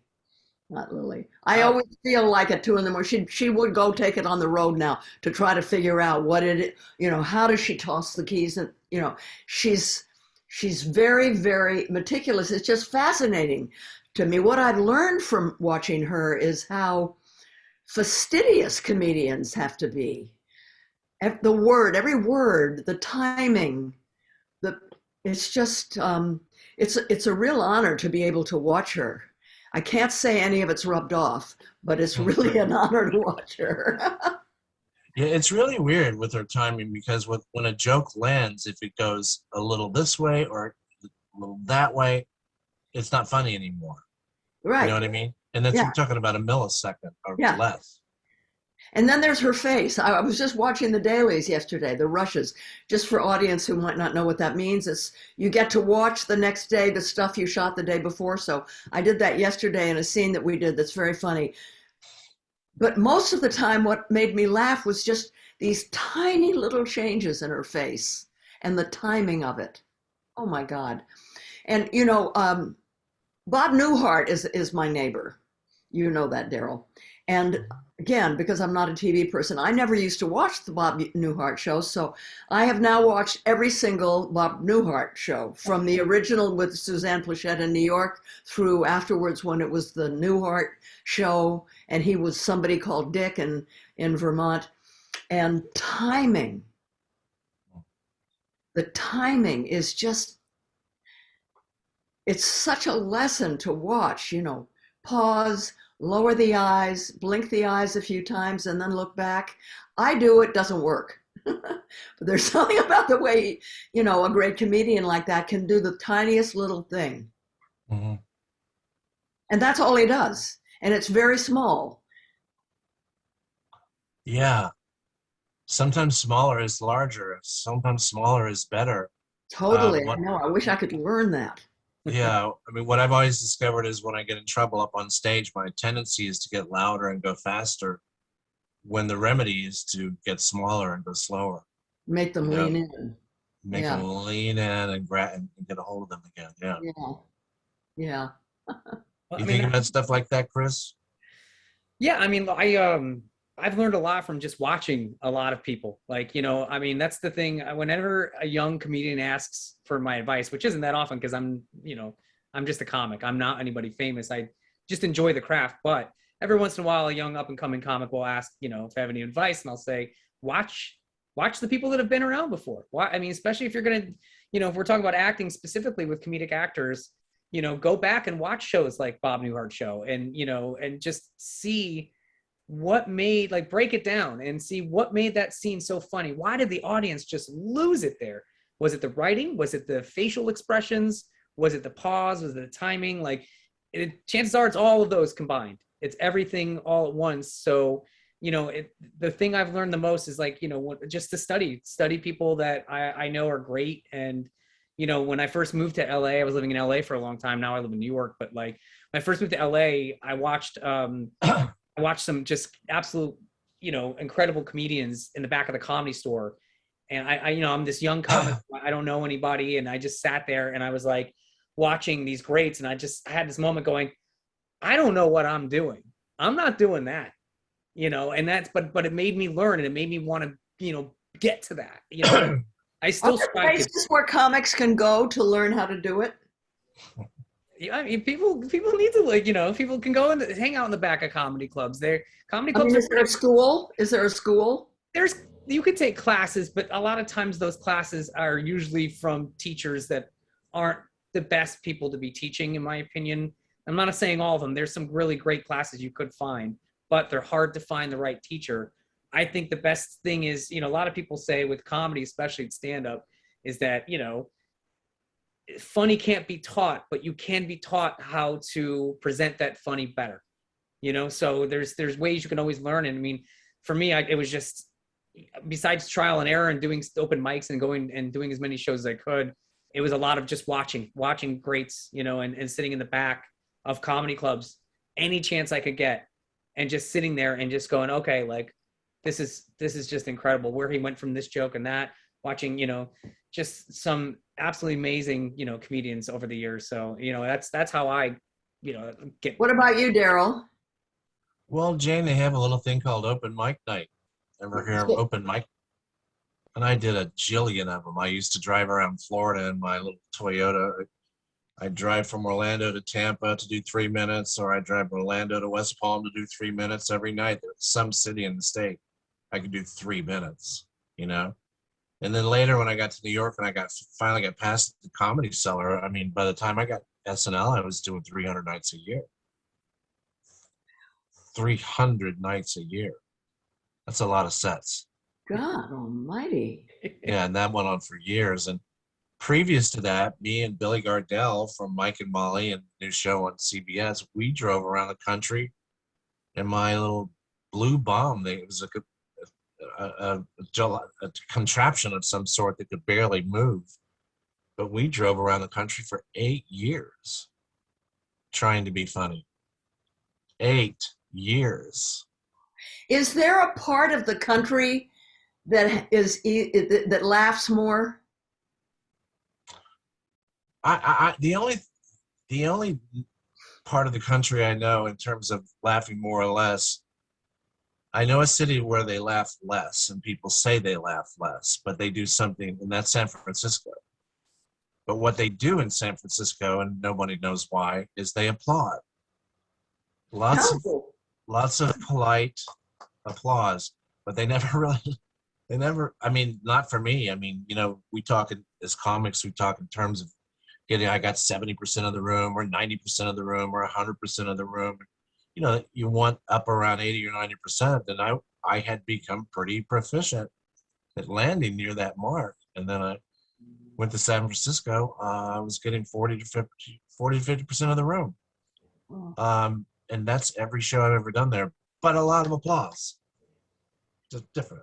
Not Lily. I always feel like at 2 a.m. she would go take it on the road now to try to figure out how does she toss the keys? And, she's very, very meticulous. It's just fascinating to me. What I've learned from watching her is how fastidious comedians have to be. Every word, the timing, it's just, it's a real honor to be able to watch her. I can't say any of it's rubbed off, but it's really an honor to watch her. Yeah, it's really weird with her timing, because when a joke lands, if it goes a little this way or a little that way, it's not funny anymore. Right. You know what I mean? And that's, you're talking about a millisecond or less. And then there's her face. I was just watching the dailies yesterday, the rushes, just for audience who might not know what that means. It's you get to watch the next day the stuff you shot the day before. So I did that yesterday in a scene that we did that's very funny. But most of the time, what made me laugh was just these tiny little changes in her face and the timing of it. Oh my God. And Bob Newhart is my neighbor. You know that, Darrell. And again, because I'm not a TV person, I never used to watch the Bob Newhart show. So I have now watched every single Bob Newhart show, from the original with Suzanne Plachette in New York through afterwards when it was the Newhart show and he was somebody called Dick in Vermont. And timing, the timing is just, it's such a lesson to watch, pause, lower the eyes, blink the eyes a few times, and then look back. I do, it doesn't work. But there's something about the way, a great comedian like that can do the tiniest little thing. Mm-hmm. And that's all he does. And it's very small. Yeah. Sometimes smaller is larger. Sometimes smaller is better. Totally. I know. I wish I could learn that. Yeah. I mean, what I've always discovered is when I get in trouble up on stage, my tendency is to get louder and go faster, when the remedy is to get smaller and go slower. Make them lean in. Make them lean in and grab and get a hold of them again. Yeah. Yeah. Yeah. You think about stuff like that, Chris? Yeah, I mean, I've learned a lot from just watching a lot of people. Like, I mean, that's the thing. Whenever a young comedian asks for my advice, which isn't that often because I'm just a comic. I'm not anybody famous. I just enjoy the craft. But every once in a while, a young up and coming comic will ask, if I have any advice, and I'll say, watch the people that have been around before. Why? I mean, especially if you're gonna, if we're talking about acting specifically with comedic actors, go back and watch shows like Bob Newhart Show, and and just see what made, like, break it down and see what made that scene so funny. Why did the audience just lose it there? Was it the writing? Was it the facial expressions? Was it the pause? Was it the timing? Like, chances are it's all of those combined. It's everything all at once. So, the thing I've learned the most is, like, just to study people that I know are great. And, when I first moved to LA, I was living in LA for a long time. Now I live in New York, but like when I first moved to LA, I watched some just absolute, incredible comedians in the back of the Comedy Store. And I'm this young comic. I don't know anybody. And I just sat there and I was like watching these greats. And I had this moment going, I don't know what I'm doing. I'm not doing that, and but it made me learn, and it made me want to, get to that, I still strive places where comics can go to learn how to do it. Yeah, I mean, people need to, like, people can go and hang out in the back of comedy clubs. Comedy clubs. Is there a school? You could take classes, but a lot of times those classes are usually from teachers that aren't the best people to be teaching, in my opinion. I'm not saying all of them. There's some really great classes you could find, but they're hard to find the right teacher. I think the best thing is, a lot of people say with comedy, especially at stand-up, is that, funny can't be taught, but you can be taught how to present that funny better. So there's ways you can always learn. And I mean, for me, it was just, besides trial and error and doing open mics and going and doing as many shows as I could, it was a lot of just watching greats, and sitting in the back of comedy clubs any chance I could get, and just sitting there and just going, okay, like, this is just incredible where he went from this joke and that, watching, just some absolutely amazing, comedians over the years. So, that's how I, get. What about you, Darrell? Well, Jane, they have a little thing called open mic night. Ever hear of open mic? And I did a jillion of them. I used to drive around Florida in my little Toyota. I'd drive from Orlando to Tampa to do 3 minutes, or I'd drive from Orlando to West Palm to do 3 minutes every night. There was some city in the state I could do 3 minutes, And then later when I got to New York and I finally got past the Comedy Cellar, I mean, by the time I got SNL, I was doing 300 nights a year. 300 nights a year. That's a lot of sets. God almighty. Yeah, and that went on for years. And previous to that, me and Billy Gardell from Mike and Molly and new show on CBS, we drove around the country in my little blue bomb. It was a contraption of some sort that could barely move. But we drove around the country for 8 years trying to be funny. 8 years. Is there a part of the country that laughs more? The only part of the country I know in terms of laughing more or less, I know a city where they laugh less and people say they laugh less, but they do something, and that's San Francisco. But what they do in San Francisco, and nobody knows why, is they applaud. Lots of polite applause, but they never, I mean, not for me. I mean, we talk as comics, we talk in terms of I got 70% of the room or 90% of the room or 100% of the room. You want up around 80 or 90%. And I had become pretty proficient at landing near that mark. And then I went to San Francisco. I was getting 40 to 40 to 50% of the room. Oh. And that's every show I've ever done there, but a lot of applause. Just different.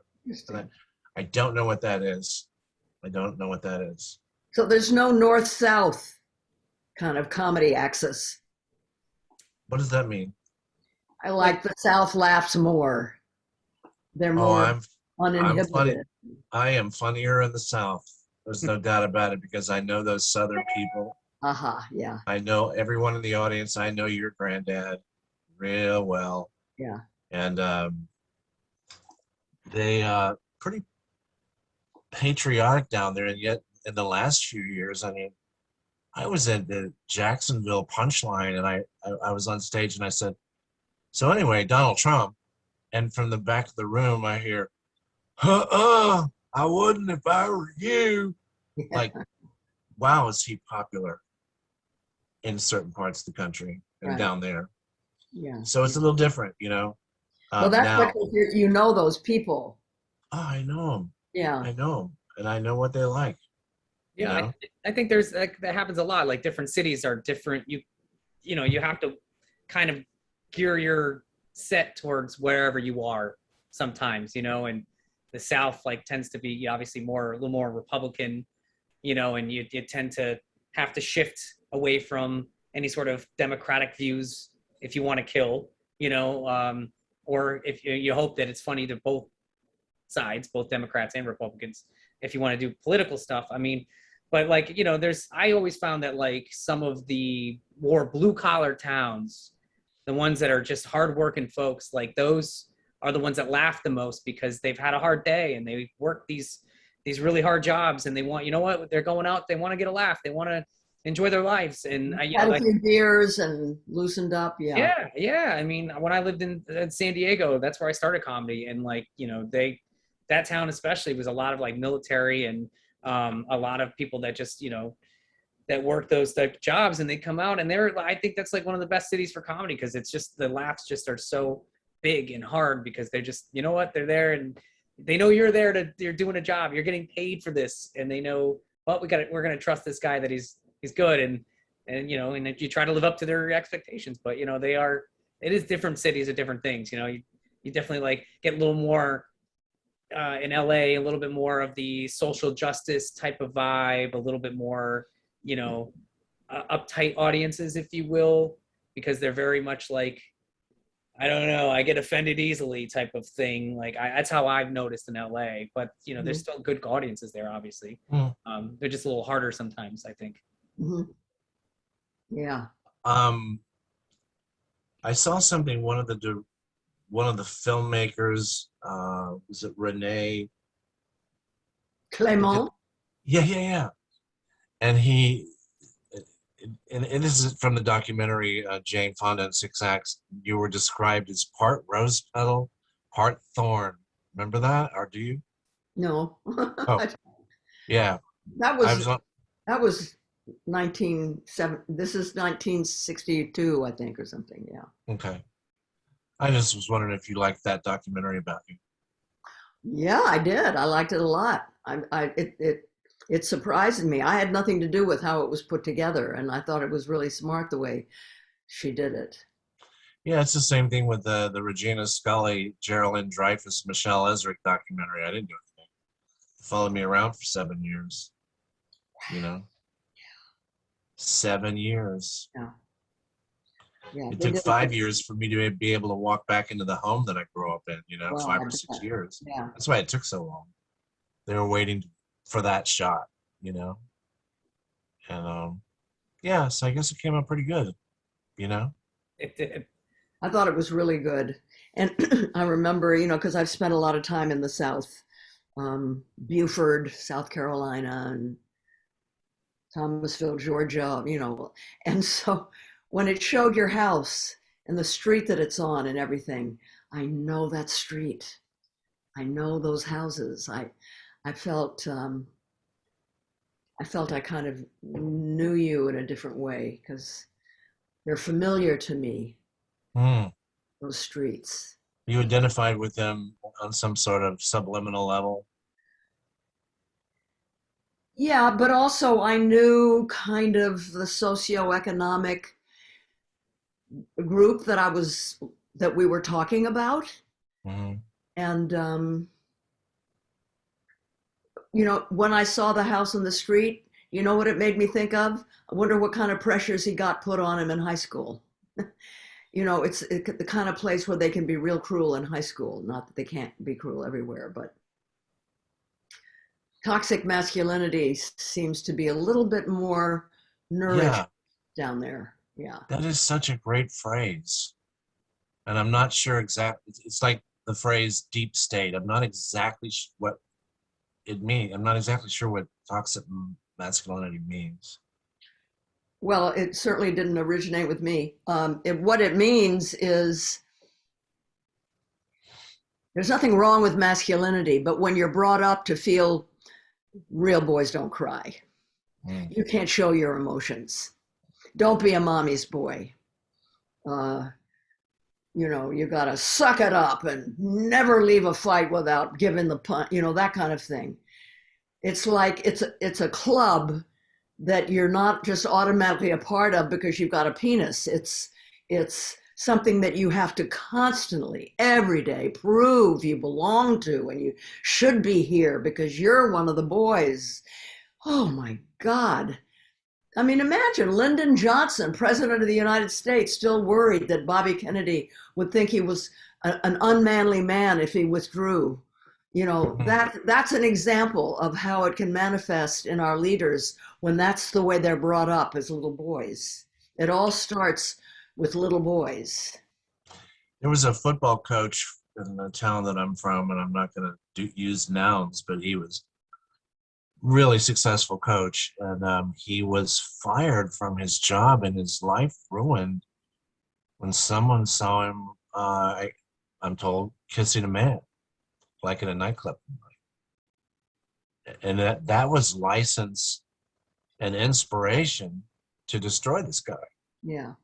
And I don't know what that is. I don't know what that is. So there's no north-south kind of comedy axis. What does that mean? I like the South laughs more. They're more uninhibited. I'm funny. I am funnier in the South. There's no doubt about it, because I know those Southern people. Yeah. I know everyone in the audience. I know your granddad real well. Yeah. And they pretty patriotic down there. And yet in the last few years, I mean, I was at the Jacksonville Punchline, and I was on stage and I said, so anyway, Donald Trump. And from the back of the room, I hear, I wouldn't if I were you. Like, wow, is he popular in certain parts of the country and down there. Yeah. So it's a little different, you know. Well, that's now, because you know those people. Oh, I know them. Yeah. I know them, and I know what they like. Yeah, you know? I think there's like that happens a lot. Like different cities are different. You know, you have to kind of gear your set towards wherever you are sometimes, you know, and the South like tends to be obviously a little more Republican, you know, and you tend to have to shift away from any sort of democratic views if you want to kill, you know, or if you hope that it's funny to both sides, both Democrats and Republicans, if you want to do political stuff. I mean, but like, you know, I always found that like some of the more blue collar towns, the ones that are just hardworking folks, like those are the ones that laugh the most because they've had a hard day and they work these really hard jobs and they want, you know what, they're going out, they want to get a laugh, they want to enjoy their lives. And I had a few beers and loosened up. Yeah. I mean, when I lived in San Diego, that's where I started comedy, and like, you know, that town especially was a lot of like military and a lot of people that just, you know, that work those type of jobs, and they come out and I think that's like one of the best cities for comedy, because it's just the laughs just are so big and hard because they're just, you know what, they're there and they know you're there you're doing a job, you're getting paid for this, and they know, well, we're going to trust this guy that he's good, and you know, and you try to live up to their expectations. But you know, it is different cities at different things, you know. You definitely like get a little more in LA, a little bit more of the social justice type of vibe, a little bit more, you know, uptight audiences, if you will, because they're very much like, I don't know, I get offended easily type of thing. Like that's how I've noticed in LA, but you know, there's still good audiences there, obviously. They're just a little harder sometimes, I think. Yeah. I saw something, one of the filmmakers, was it Renee Clément? Yeah. And and this is from the documentary Jane Fonda in 6 Acts. You were described as part rose petal, part thorn. Remember that, or do you? No. Oh, yeah. That was 1970. This is 1962, I think, or something. Yeah. Okay. I just was wondering if you liked that documentary about you. Yeah, I did. I liked it a lot. It surprised me. I had nothing to do with how it was put together, and I thought it was really smart the way she did it. Yeah, it's the same thing with the Regina Scully, Geraldine Dreyfus, Michelle Ezrick documentary. I didn't do anything. It followed me around for 7 years. You know? 7 years. Yeah. It took 5 years for me to be able to walk back into the home that I grew up in, you know, well, 5 or 6 years. Yeah. That's why it took so long. They were waiting for that shot, you know? And yeah, so I guess it came out pretty good, you know? It did. I thought it was really good. And I remember, you know, because I've spent a lot of time in the South, Beaufort, South Carolina, and Thomasville, Georgia, you know. And so when it showed your house and the street that it's on and everything, I know that street. I know those houses. I felt I kind of knew you in a different way because they're familiar to me, those streets. You identified with them on some sort of subliminal level? Yeah, but also I knew kind of the socioeconomic group that we were talking about. Mhm. And when I saw the house on the street, you know what it made me think of? I wonder what kind of pressures he got put on him in high school. It's the kind of place where they can be real cruel in high school. Not that they can't be cruel everywhere, but toxic masculinity seems to be a little bit more nourished Yeah, down there. Yeah. that is such a great phrase. And I'm not sure exactly. It's like the phrase deep state. I'm not exactly what it means. I'm not exactly sure what toxic masculinity means. Well, it certainly didn't originate with me. What it means is there's nothing wrong with masculinity, but when you're brought up to feel real boys don't cry, Mm. you can't show your emotions. Don't be a mommy's boy. Uh, you got to suck it up and never leave a fight without giving the punch, that kind of thing. It's like it's a club that you're not just automatically a part of because you've got a penis. It's something that you have to constantly, every day, prove you belong to, and you should be here because you're one of the boys. Oh my God. I mean, imagine Lyndon Johnson, President of the United States, still worried that Bobby Kennedy would think he was an unmanly man if he withdrew. That's an example of how it can manifest in our leaders when that's the way they're brought up as little boys. It all starts with little boys. There was a football coach in the town that I'm from, and I'm not going to use nouns, but he was really successful coach, and he was fired from his job and his life ruined when someone saw him. I'm told kissing a man, like in a nightclub, and that was license and inspiration to destroy this guy. Yeah.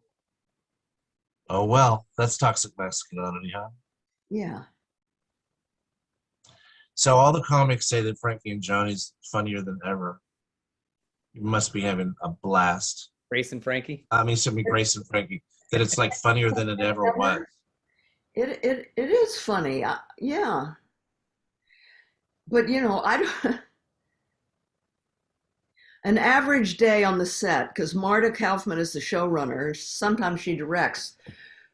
Oh well, that's toxic masculinity, huh? Yeah. So all the comics say that Frankie and Johnny's funnier than ever. You must be having a blast. Grace and Frankie. I mean, something Grace and Frankie. That it's like funnier than it ever was. It is funny. Yeah. But an average day on the set, because Marta Kaufman is the showrunner. Sometimes she directs,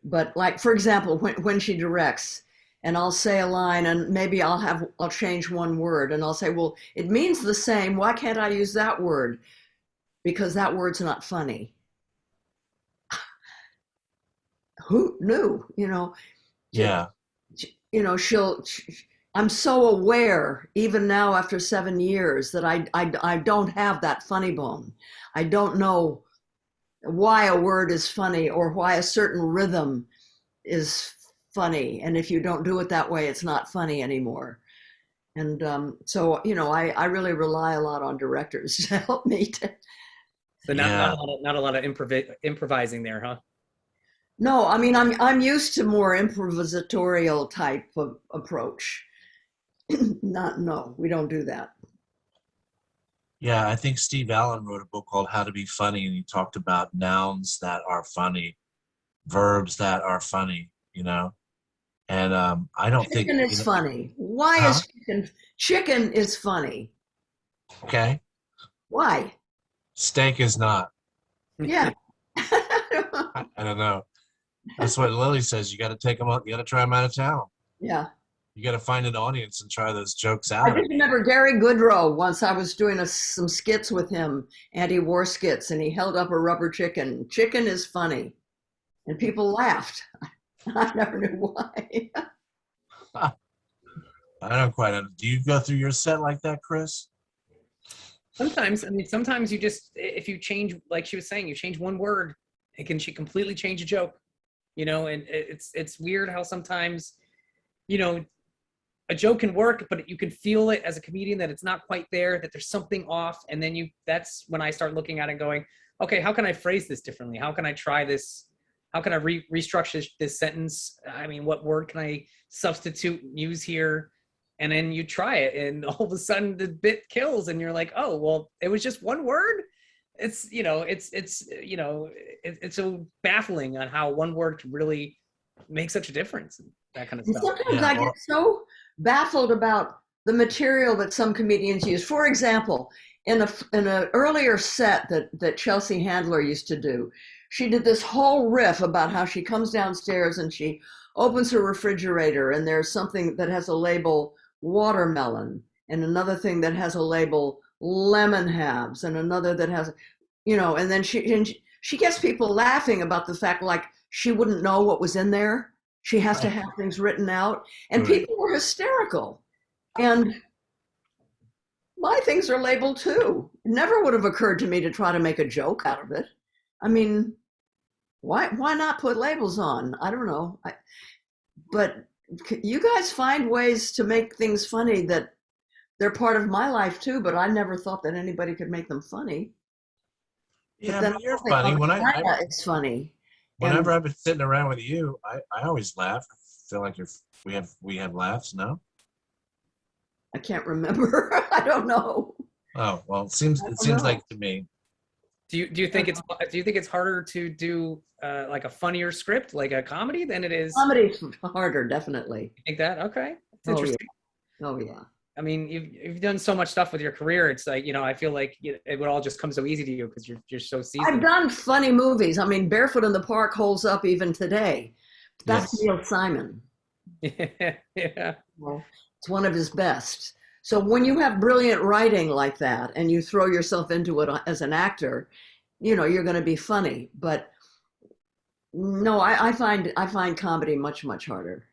but like for example, when she directs, and I'll say a line, and maybe I'll change one word, and I'll say, well, it means the same. Why can't I use that word? Because that word's not funny. Who knew? Yeah. I'm so aware, even now after 7 years, that I don't have that funny bone. I don't know why a word is funny or why a certain rhythm is funny. And if you don't do it that way, it's not funny anymore. And so, I really rely a lot on directors to help me. So not a lot of improvising there, huh? No, I mean, I'm used to more improvisatorial type of approach. No, we don't do that. Yeah, I think Steve Allen wrote a book called How to Be Funny, and he talked about nouns that are funny, verbs that are funny, And I don't think chicken is funny. Why is chicken is funny? Okay. Why? Steak is not. Yeah. I don't know. That's what Lily says. You got to take them out. You got to try them out of town. Yeah. You got to find an audience and try those jokes out. I just remember Gary Goodrow. Once I was doing some skits with him, anti-war skits, and he held up a rubber chicken. Chicken is funny, and people laughed. I never knew why. I don't quite understand. Do you go through your set like that, Chris? Sometimes, sometimes you just, if you change, like she was saying, you change one word, it can completely change a joke, and it's weird how sometimes, a joke can work, but you can feel it as a comedian that it's not quite there, that there's something off. And then that's when I start looking at it and going, okay, how can I phrase this differently? How can I try this? How can I restructure this sentence? I mean, what word can I substitute and use here? and then you try it, and all of a sudden the bit kills, and you're like, oh, well, it was just one word. It's it's so baffling on how one word can really make such a difference, and that kind of stuff. Sometimes I get so baffled about the material that some comedians use. For example, in an earlier set that Chelsea Handler used to do, she did this whole riff about how she comes downstairs and she opens her refrigerator, and there's something that has a label watermelon, and another thing that has a label lemon halves, and another that has, and then she gets people laughing about the fact, like, she wouldn't know what was in there. She has to have things written out, and people were hysterical. And my things are labeled too. It never would have occurred to me to try to make a joke out of it. I mean, why not put labels on? I don't know. But you guys find ways to make things funny that they're part of my life too, but I never thought that anybody could make them funny. Yeah, but you're funny. It's funny. Whenever I've been sitting around with you, I always laugh. I feel like we have laughs, no? I can't remember. I don't know. Oh, well, it seems like to me. Do you think it's harder to do like a funnier script, like a comedy, than it is? Comedy's harder, definitely. You think that? Okay, that's interesting. Oh yeah. I mean, you've done so much stuff with your career. It's like, I feel like it would all just come so easy to you because you're so seasoned. I've done funny movies. I mean, Barefoot in the Park holds up even today. That's Neil Simon. Yeah. Well, it's one of his best. So when you have brilliant writing like that and you throw yourself into it as an actor, you're going to be funny. But no, I find comedy much, much harder.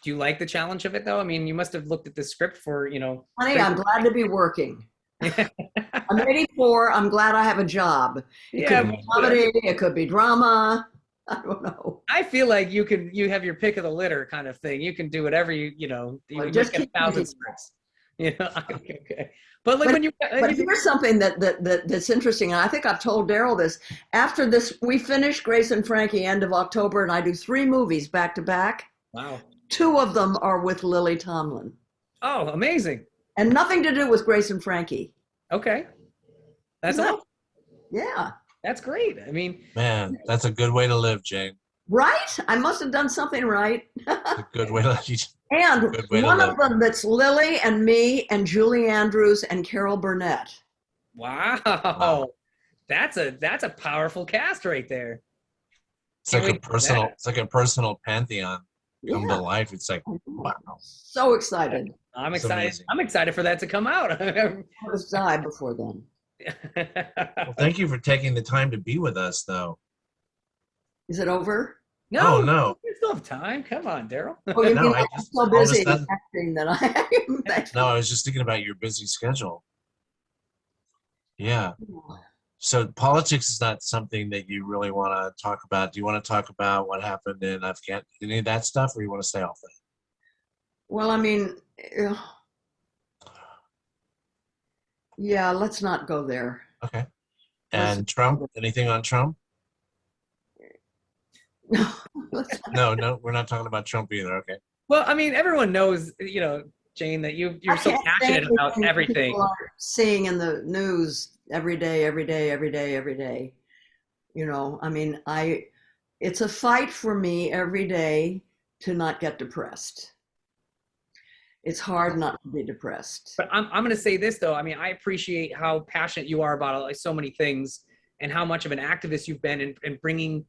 Do you like the challenge of it, though? I mean, you must have looked at the script for, Honey, I'm glad to be working. I'm 84. I'm glad I have a job. It could be comedy. It could be drama. I don't know. I feel like you have your pick of the litter kind of thing. You can do whatever you just get 1,000 scripts. Okay. But like here's something that's interesting, and I think I've told Darrell this. After this, we finish Grace and Frankie end of October, and I do 3 movies back to back. Wow. 2 of them are with Lily Tomlin. Oh, amazing. And nothing to do with Grace and Frankie. Okay. That's awesome. Yeah. That's great. I mean, man, that's a good way to live, Jane. Right? I must have done something right. A good way to live. And one of them that's Lily and me and Julie Andrews and Carol Burnett. Wow. That's a powerful cast right there. It's like a personal pantheon come to life. It's like, wow. So excited. I'm excited. I'm excited for that to come out. I was die before then. Well, thank you for taking the time to be with us, though. Is it over? No, no. You still have time. Come on, Darrell. Oh, you mean I'm so busy acting that I am. No, I was just thinking about your busy schedule. Yeah. So politics is not something that you really want to talk about. Do you want to talk about what happened in Afghanistan, any of that stuff, or you want to stay off that? Well, I mean, yeah, let's not go there. Okay. And Trump? Anything on Trump? No, we're not talking about Trump either. Okay. Well, I mean, everyone knows, Jane, that you're so passionate about everything. People are seeing in the news every day. I mean, it's a fight for me every day to not get depressed. It's hard not to be depressed. But I'm going to say this, though. I mean, I appreciate how passionate you are about so many things and how much of an activist you've been in bringing,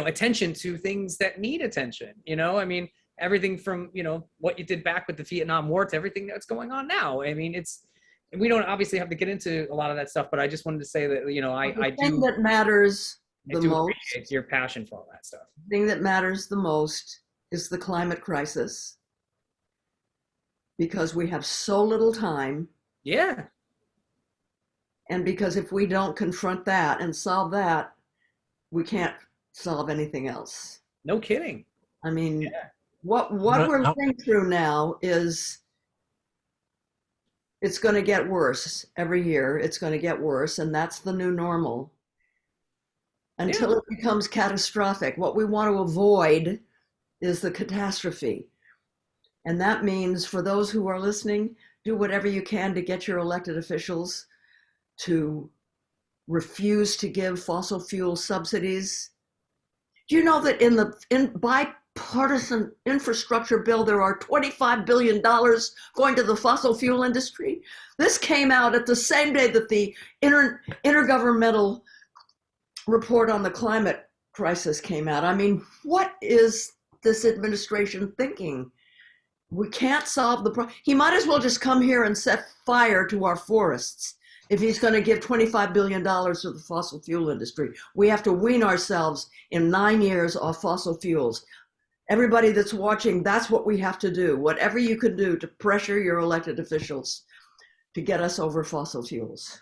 attention to things that need attention. I mean, everything from, what you did back with the Vietnam War to everything that's going on now. I mean, we don't obviously have to get into a lot of that stuff, but I just wanted to say that, I do. The thing that matters the most, appreciate your passion for all that stuff. The thing that matters the most is the climate crisis. Because we have so little time. Yeah. And because if we don't confront that and solve that, we can't solve anything else. No kidding. I mean, what we're living through now is, it's going to get worse every year. It's going to get worse, and that's the new normal. Until it becomes catastrophic. What we want to avoid is the catastrophe. And that means for those who are listening, do whatever you can to get your elected officials to refuse to give fossil fuel subsidies. Do you know that in bipartisan infrastructure bill, there are $25 billion going to the fossil fuel industry? This came out at the same day that the intergovernmental report on the climate crisis came out. I mean, what is this administration thinking? We can't solve the problem. He might as well just come here and set fire to our forests if he's going to give $25 billion to the fossil fuel industry. We have to wean ourselves in 9 years off fossil fuels. Everybody that's watching, that's what we have to do. Whatever you can do to pressure your elected officials to get us over fossil fuels.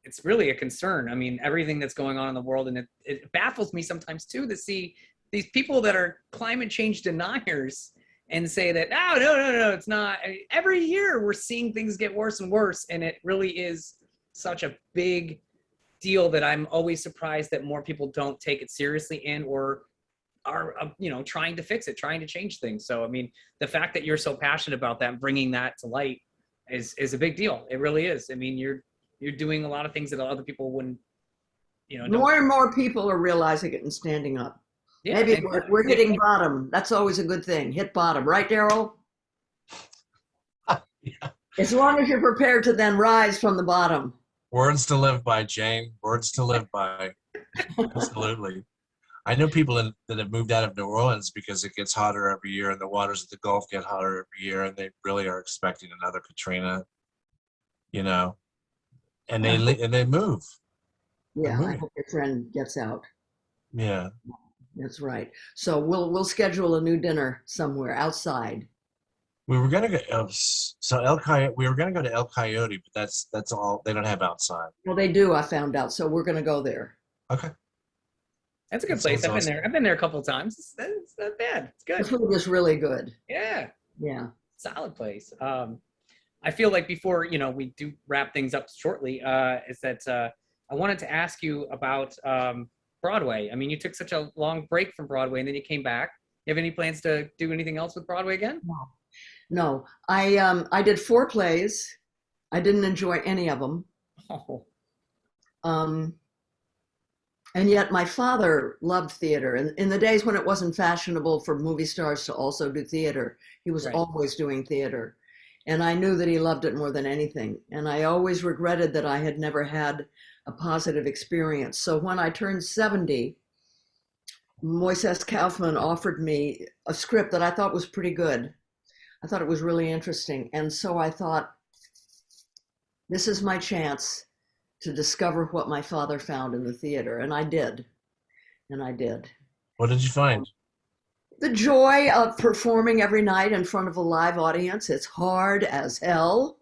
It's really a concern. I mean, everything that's going on in the world, and it baffles me sometimes too to see these people that are climate change deniers and say that, no, it's not. Every year we're seeing things get worse and worse, and it really is such a big deal that I'm always surprised that more people don't take it seriously and or are trying to fix it, trying to change things. So I mean, the fact that you're so passionate about that and bringing that to light is a big deal. It really is. I mean, you're doing a lot of things that other people wouldn't. More and more people are realizing it and standing up. Yeah, maybe we're hitting bottom. That's always a good thing. Hit bottom, right, Darrell? Yeah. As long as you're prepared to then rise from the bottom. Words to live by, Jane. Words to live by. Absolutely. I know people that have moved out of New Orleans because it gets hotter every year, and the waters of the Gulf get hotter every year, and they really are expecting another Katrina. And they move. Yeah, I hope your friend gets out. Yeah. That's right. So we'll schedule a new dinner somewhere outside. We were gonna go. We were gonna go to El Coyote, but that's all. They don't have outside. Well, they do. I found out. So we're gonna go there. Okay. That's a good place. I've been there. I've been there a couple of times. It's not bad. It's good. The food is really good. Yeah. Yeah. Solid place. I feel like before we do wrap things up shortly, is that I wanted to ask you about Broadway. I mean, you took such a long break from Broadway, and then you came back. You have any plans to do anything else with Broadway again? No. I did 4 plays. I didn't enjoy any of them. Oh. And yet my father loved theater. And in the days when it wasn't fashionable for movie stars to also do theater, he was always doing theater. And I knew that he loved it more than anything. And I always regretted that I had never had a positive experience. So when I turned 70, Moises Kaufman offered me a script that I thought was pretty good. I thought it was really interesting. And so I thought, this is my chance to discover what my father found in the theater. And I did. What did you find? The joy of performing every night in front of a live audience. It's hard as hell.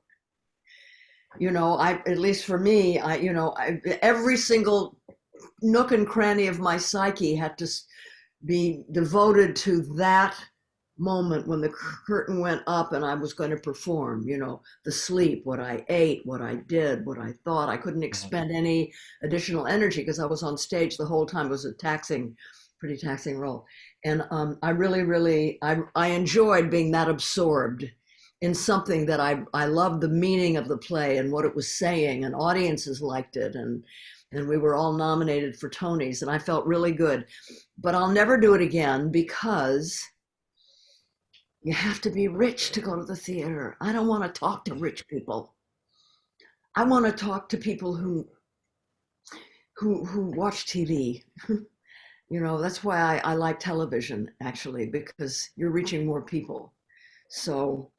At least for me, every single nook and cranny of my psyche had to be devoted to that moment when the curtain went up and I was going to perform, the sleep, what I ate, what I did, what I thought. I couldn't expend any additional energy because I was on stage the whole time. It was a pretty taxing role. And I really, I enjoyed being that absorbed in something that I loved the meaning of the play and what it was saying, and audiences liked it. And we were all nominated for Tonys, and I felt really good. But I'll never do it again because you have to be rich to go to the theater. I don't want to talk to rich people. I want to talk to people who watch TV. That's why I like television, actually, because you're reaching more people. So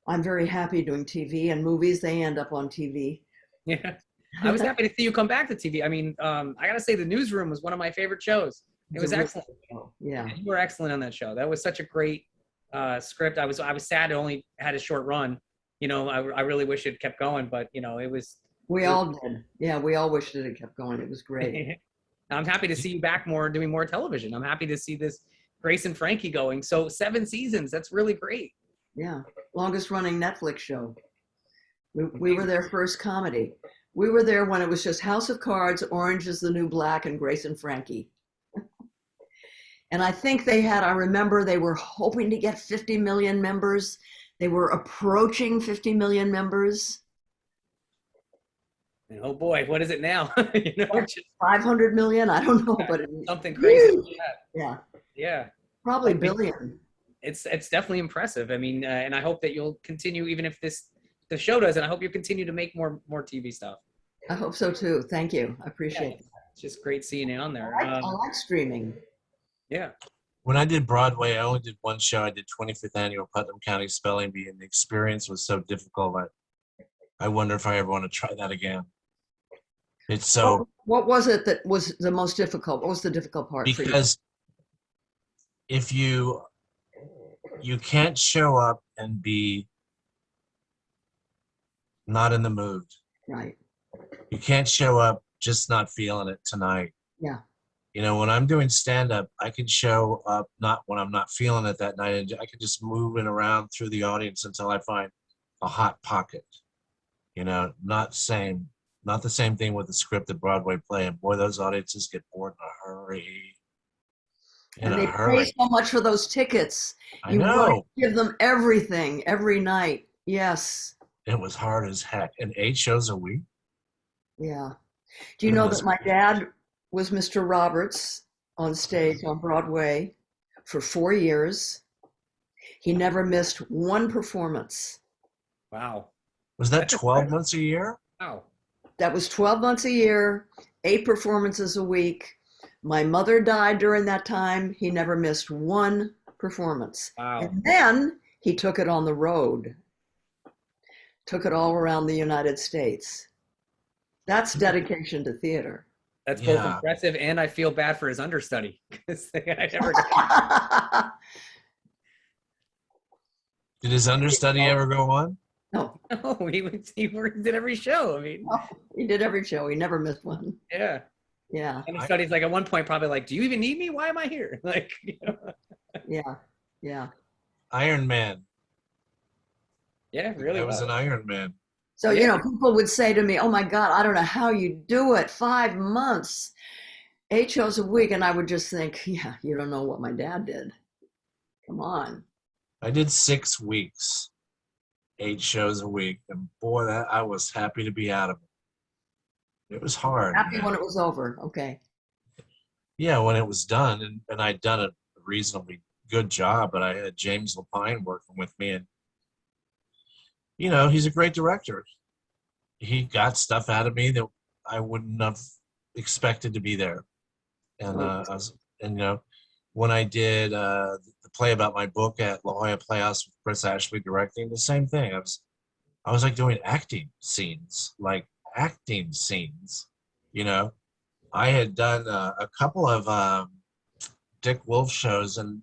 I'm very happy doing TV and movies. They end up on TV. Yeah. I was happy to see you come back to TV. I mean, I got to say the Newsroom was one of my favorite shows. It was excellent. Yeah. You were excellent on that show. That was such a great script. I was sad it only had a short run. I really wish it kept going, but it was. We all did. Yeah, we all wished it had kept going. It was great. I'm happy to see you back doing more television. I'm happy to see this Grace and Frankie going. So 7 seasons. That's really great. Yeah, longest running Netflix show. We were their first comedy. We were there when it was just House of Cards, Orange is the New Black, and Grace and Frankie. And I think I remember they were hoping to get 50 million members. They were approaching 50 million members. And oh boy, what is it now? 500 million? I don't know, but something crazy like that. Yeah. Yeah. Probably billion. It's definitely impressive. I mean, and I hope that you'll continue, even if the show doesn't. I hope you continue to make more TV stuff. I hope so too. Thank you. I appreciate it. It's just great seeing you on there. I like streaming. Yeah. When I did Broadway, I only did one show. I did 25th Annual Putnam County Spelling Bee, and the experience was so difficult. I wonder if I ever want to try that again. It's so. What was it that was the most difficult? What was the difficult part for you? Because if you can't show up and be not in the mood. Right. You can't show up just not feeling it tonight. Yeah. You know, when I'm doing stand-up, I can show up not when I'm not feeling it that night, and I can just move it around through the audience until I find a hot pocket. You know, not the same thing with the scripted Broadway play. And boy, those audiences get bored in a hurry. And they pay so much for those tickets. I know. Give them everything every night. Yes. It was hard as heck. And 8 shows a week. Yeah. Do you know that my dad was Mr. Roberts on stage on Broadway for 4 years? He never missed one performance. Wow. Was that 12 months a year? Wow. That was 12 months a year, 8 performances a week. My mother died during that time. He never missed one performance. Wow. And then he took it on the road, took it all around the United States. That's dedication to theater. That's both impressive, and I feel bad for his understudy. Did his understudy ever go on? No. No, he did every show. I mean, he did every show. He never missed one. Yeah. Yeah. Understudy's like at one point probably like, do you even need me? Why am I here? Like, you know. Yeah. Yeah. Iron Man. Yeah, really. I was an Iron Man. So, you know, people would say to me, oh my God, I don't know how you do it. 5 months, 8 shows a week. And I would just think, yeah, you don't know what my dad did. Come on. I did 6 weeks, 8 shows a week. And boy, I was happy to be out of it. It was hard. Happy when it was over. Okay. Yeah, when it was done. And I'd done a reasonably good job, but I had James Lapine working with me. And you know, he's a great director. He got stuff out of me that I wouldn't have expected to be there. And you know, when I did the play about my book at La Jolla Playhouse with Chris Ashley directing, the same thing. I was like doing acting scenes. You know, I had done a couple of Dick Wolf shows and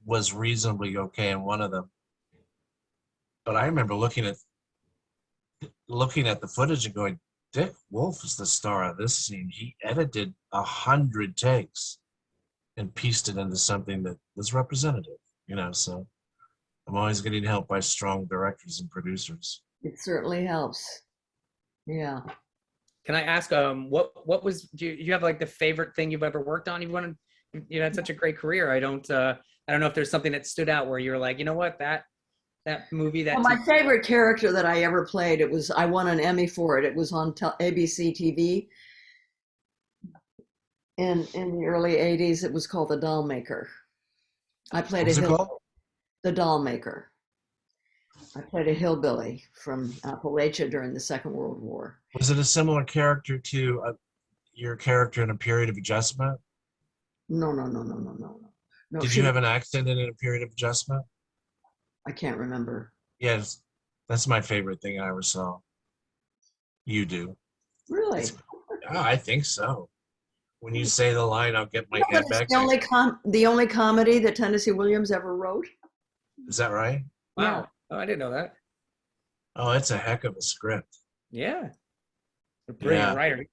was reasonably okay in one of them. But I remember looking at the footage and going, Dick Wolf is the star of this scene. He edited 100 takes and pieced it into something that was representative, you know. So I'm always getting help by strong directors and producers. It certainly helps. Yeah. Can I ask, what was, do you have like the favorite thing you've ever worked on? You had such a great career. I don't know if there's something that stood out where you're like, you know what, that movie, well, my favorite character that I ever played, I won an Emmy for it. It was on ABC TV in the early 80s. It was called The Doll Maker. I played The Doll Maker. I played a hillbilly from Appalachia during the Second World War. Was it a similar character to your character in A Period of Adjustment? No. Did you have an accent in A Period of Adjustment? I can't remember. Yes, that's my favorite thing I ever saw. You do. Really? I think so. When you say the line, I'll get my head back. The only comedy that Tennessee Williams ever wrote. Is that right? Wow. Yeah. Oh, I didn't know that. Oh, it's a heck of a script. Yeah. A brilliant writer.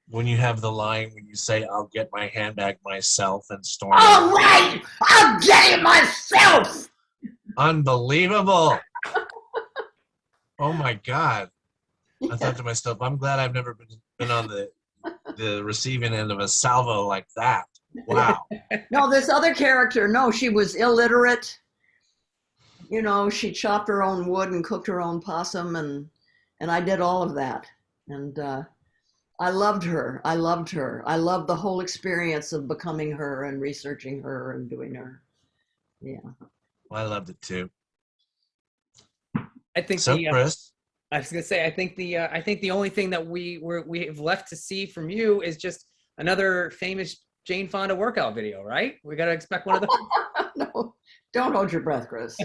When you have the line, when you say, I'll get my handbag myself and storm. All right, I'll get it myself. Unbelievable. Oh my God. I thought to myself, I'm glad I've never been on the receiving end of a salvo like that. Wow. No, this other character, she was illiterate, you know, she chopped her own wood and cooked her own possum, and I did all of that. And I loved her. I loved her. I loved the whole experience of becoming her and researching her and doing her. Yeah. Well, I loved it too. I think so, Chris. I was gonna say, I think the only thing that we have left to see from you is just another famous Jane Fonda workout video, right? We gotta expect one of those. No, don't hold your breath, Chris.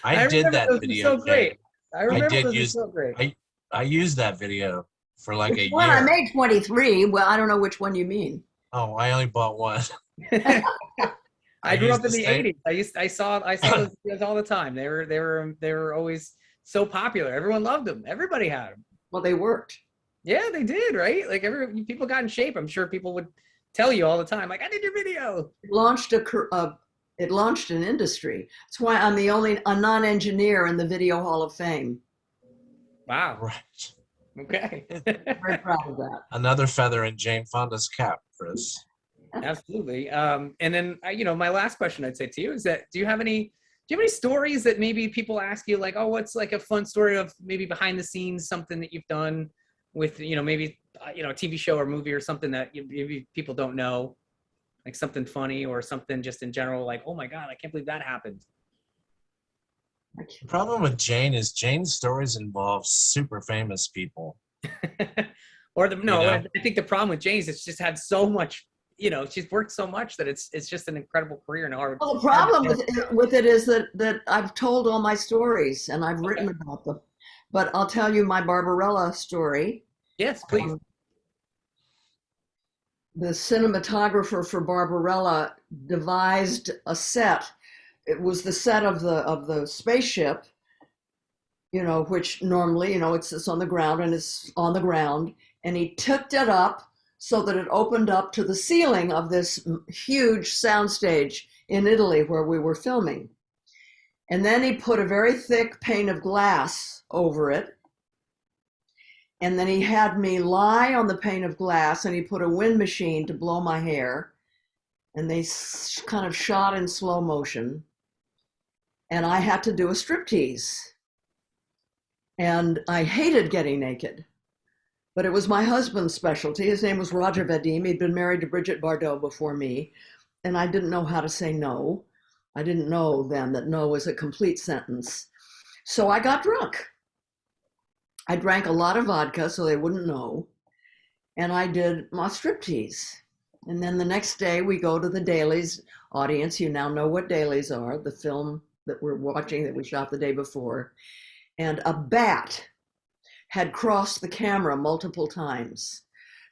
I did that video. So great. I remember those were so great. I used that video for like a year. I made 23. Well, I don't know which one you mean. Oh, I only bought one. I grew up in the 80s. I saw those videos all the time. They were always so popular. Everyone loved them. Everybody had them. Well, they worked. Yeah, they did, right? Like people got in shape. I'm sure people would tell you all the time, like, I did your video. It launched an industry. That's why I'm a non-engineer in the Video Hall of Fame. Wow. Right. Okay. Very proud of that. Another feather in Jane Fonda's cap, Chris. Absolutely. And then, my last question I'd say to you is that, do you have any stories that maybe people ask you, like, oh, what's like a fun story of maybe behind the scenes, something that you've done with, maybe, a TV show or movie or something that maybe people don't know, like something funny or something just in general, like, oh my God, I can't believe that happened. The problem with Jane is Jane's stories involve super famous people. I think the problem with Jane is it's just had so much, she's worked so much that it's just an incredible career. Well, the problem with it is that I've told all my stories and I've written about them. But I'll tell you my Barbarella story. Yes, please. The cinematographer for Barbarella devised a set. It was the set of the spaceship, which normally, it's on the ground and it's on the ground. And he tipped it up so that it opened up to the ceiling of this huge soundstage in Italy where we were filming. And then he put a very thick pane of glass over it. And then he had me lie on the pane of glass and he put a wind machine to blow my hair. And they kind of shot in slow motion. And I had to do a striptease. And I hated getting naked. But it was my husband's specialty. His name was Roger Vadim. He'd been married to Brigitte Bardot before me. And I didn't know how to say no. I didn't know then that no was a complete sentence. So I got drunk. I drank a lot of vodka so they wouldn't know. And I did my striptease. And then the next day we go to the dailies. Audience, you now know what dailies are, the film that we're watching that we shot the day before. And a bat had crossed the camera multiple times.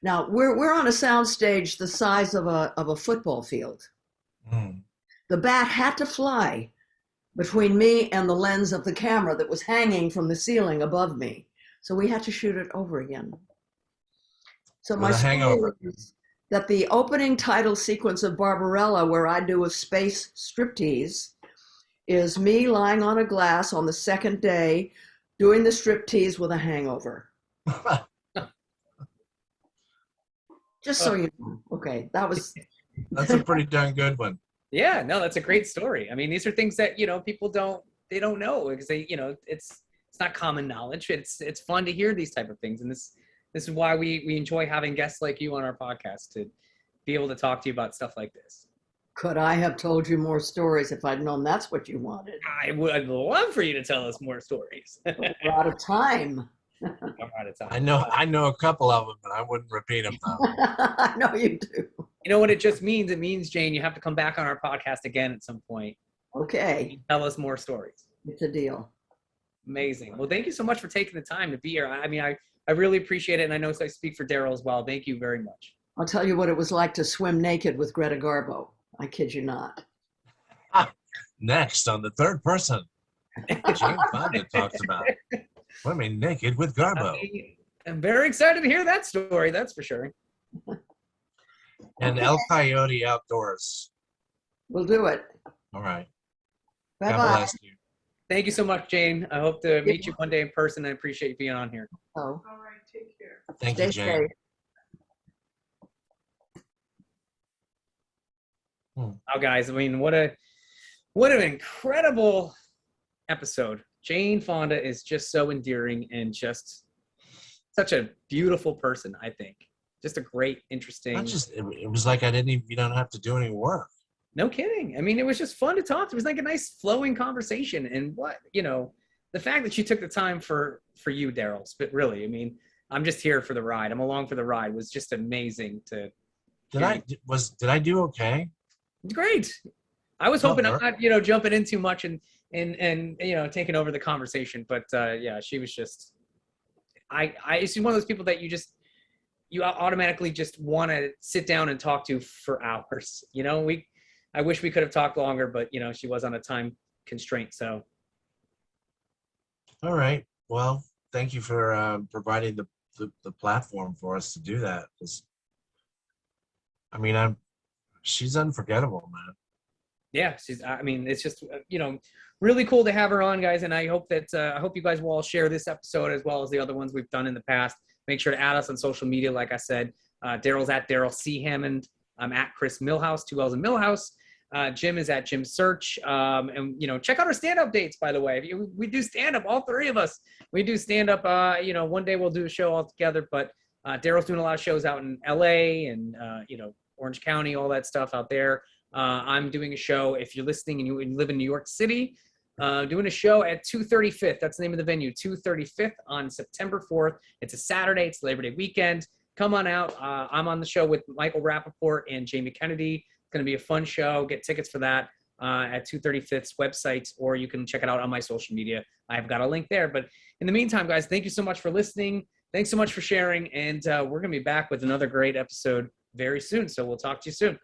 Now we're on a soundstage the size of a football field. Mm. The bat had to fly between me and the lens of the camera that was hanging from the ceiling above me. So we had to shoot it over again. So my story is that the opening title sequence of Barbarella, where I do a space striptease, is me lying on a glass on the second day doing the striptease with a hangover. Just so you know. Okay, that's a pretty darn good one. Yeah, no, that's a great story. I mean, these are things that, people don't know because they, it's not common knowledge. It's fun to hear these type of things. And this is why we enjoy having guests like you on our podcast to be able to talk to you about stuff like this. Could I have told you more stories if I'd known that's what you wanted? I'd love for you to tell us more stories. We're out of time. I know a couple of them, but I wouldn't repeat them though. I know you do. You know what it just means? It means, Jane, you have to come back on our podcast again at some point. Okay. Tell us more stories. It's a deal. Amazing. Well, thank you so much for taking the time to be here. I mean, I really appreciate it. And I know I speak for Darrell as well. Thank you very much. I'll tell you what it was like to swim naked with Greta Garbo. I kid you not. Next on the third person, Jane Fonda talks about swimming naked with Garbo. I'm very excited to hear that story. That's for sure. And El Coyote Outdoors. We'll do it. All right. Bye-bye. God bless you. Thank you so much, Jane. I hope to meet you one day in person. I appreciate you being on here. Oh. All right. Take care. Thank you, Jane. Oh, guys, I mean, what an incredible episode. Jane Fonda is just so endearing and just such a beautiful person, I think. Just a great, interesting. It was like you don't have to do any work. No kidding. I mean, it was just fun to talk to. It was like a nice flowing conversation. And the fact that you took the time for you, Darrell, but really, I mean, I'm just here for the ride. I'm along for the ride. Was just amazing to. Did I do okay? Great. I was hoping I'm not, jumping in too much and taking over the conversation. But yeah, she was just. She's one of those people that you automatically just want to sit down and talk to for hours. I wish we could have talked longer, but she was on a time constraint. So. All right. Well, thank you for providing the platform for us to do that. She's unforgettable, man. Yeah, it's just really cool to have her on, guys. And I hope that you guys will all share this episode as well as the other ones we've done in the past. Make sure to add us on social media. Like I said, Darrell's at Darrell C. Hammond. I'm at Chris Millhouse, 2 L's in Millhouse. Jim is at Jim Search. And check out our stand-up dates, by the way. We do stand-up, all 3 of us. We do stand-up. One day we'll do a show all together. But Darrell's doing a lot of shows out in LA and Orange County, all that stuff out there. I'm doing a show, if you're listening and you live in New York City, doing a show at 235th. That's the name of the venue, 235th on September 4th. It's a Saturday. It's Labor Day weekend. Come on out. I'm on the show with Michael Rappaport and Jamie Kennedy. It's going to be a fun show. Get tickets for that at 235th's website, or you can check it out on my social media. I've got a link there. But in the meantime, guys, thank you so much for listening. Thanks so much for sharing. And we're going to be back with another great episode very soon. So we'll talk to you soon.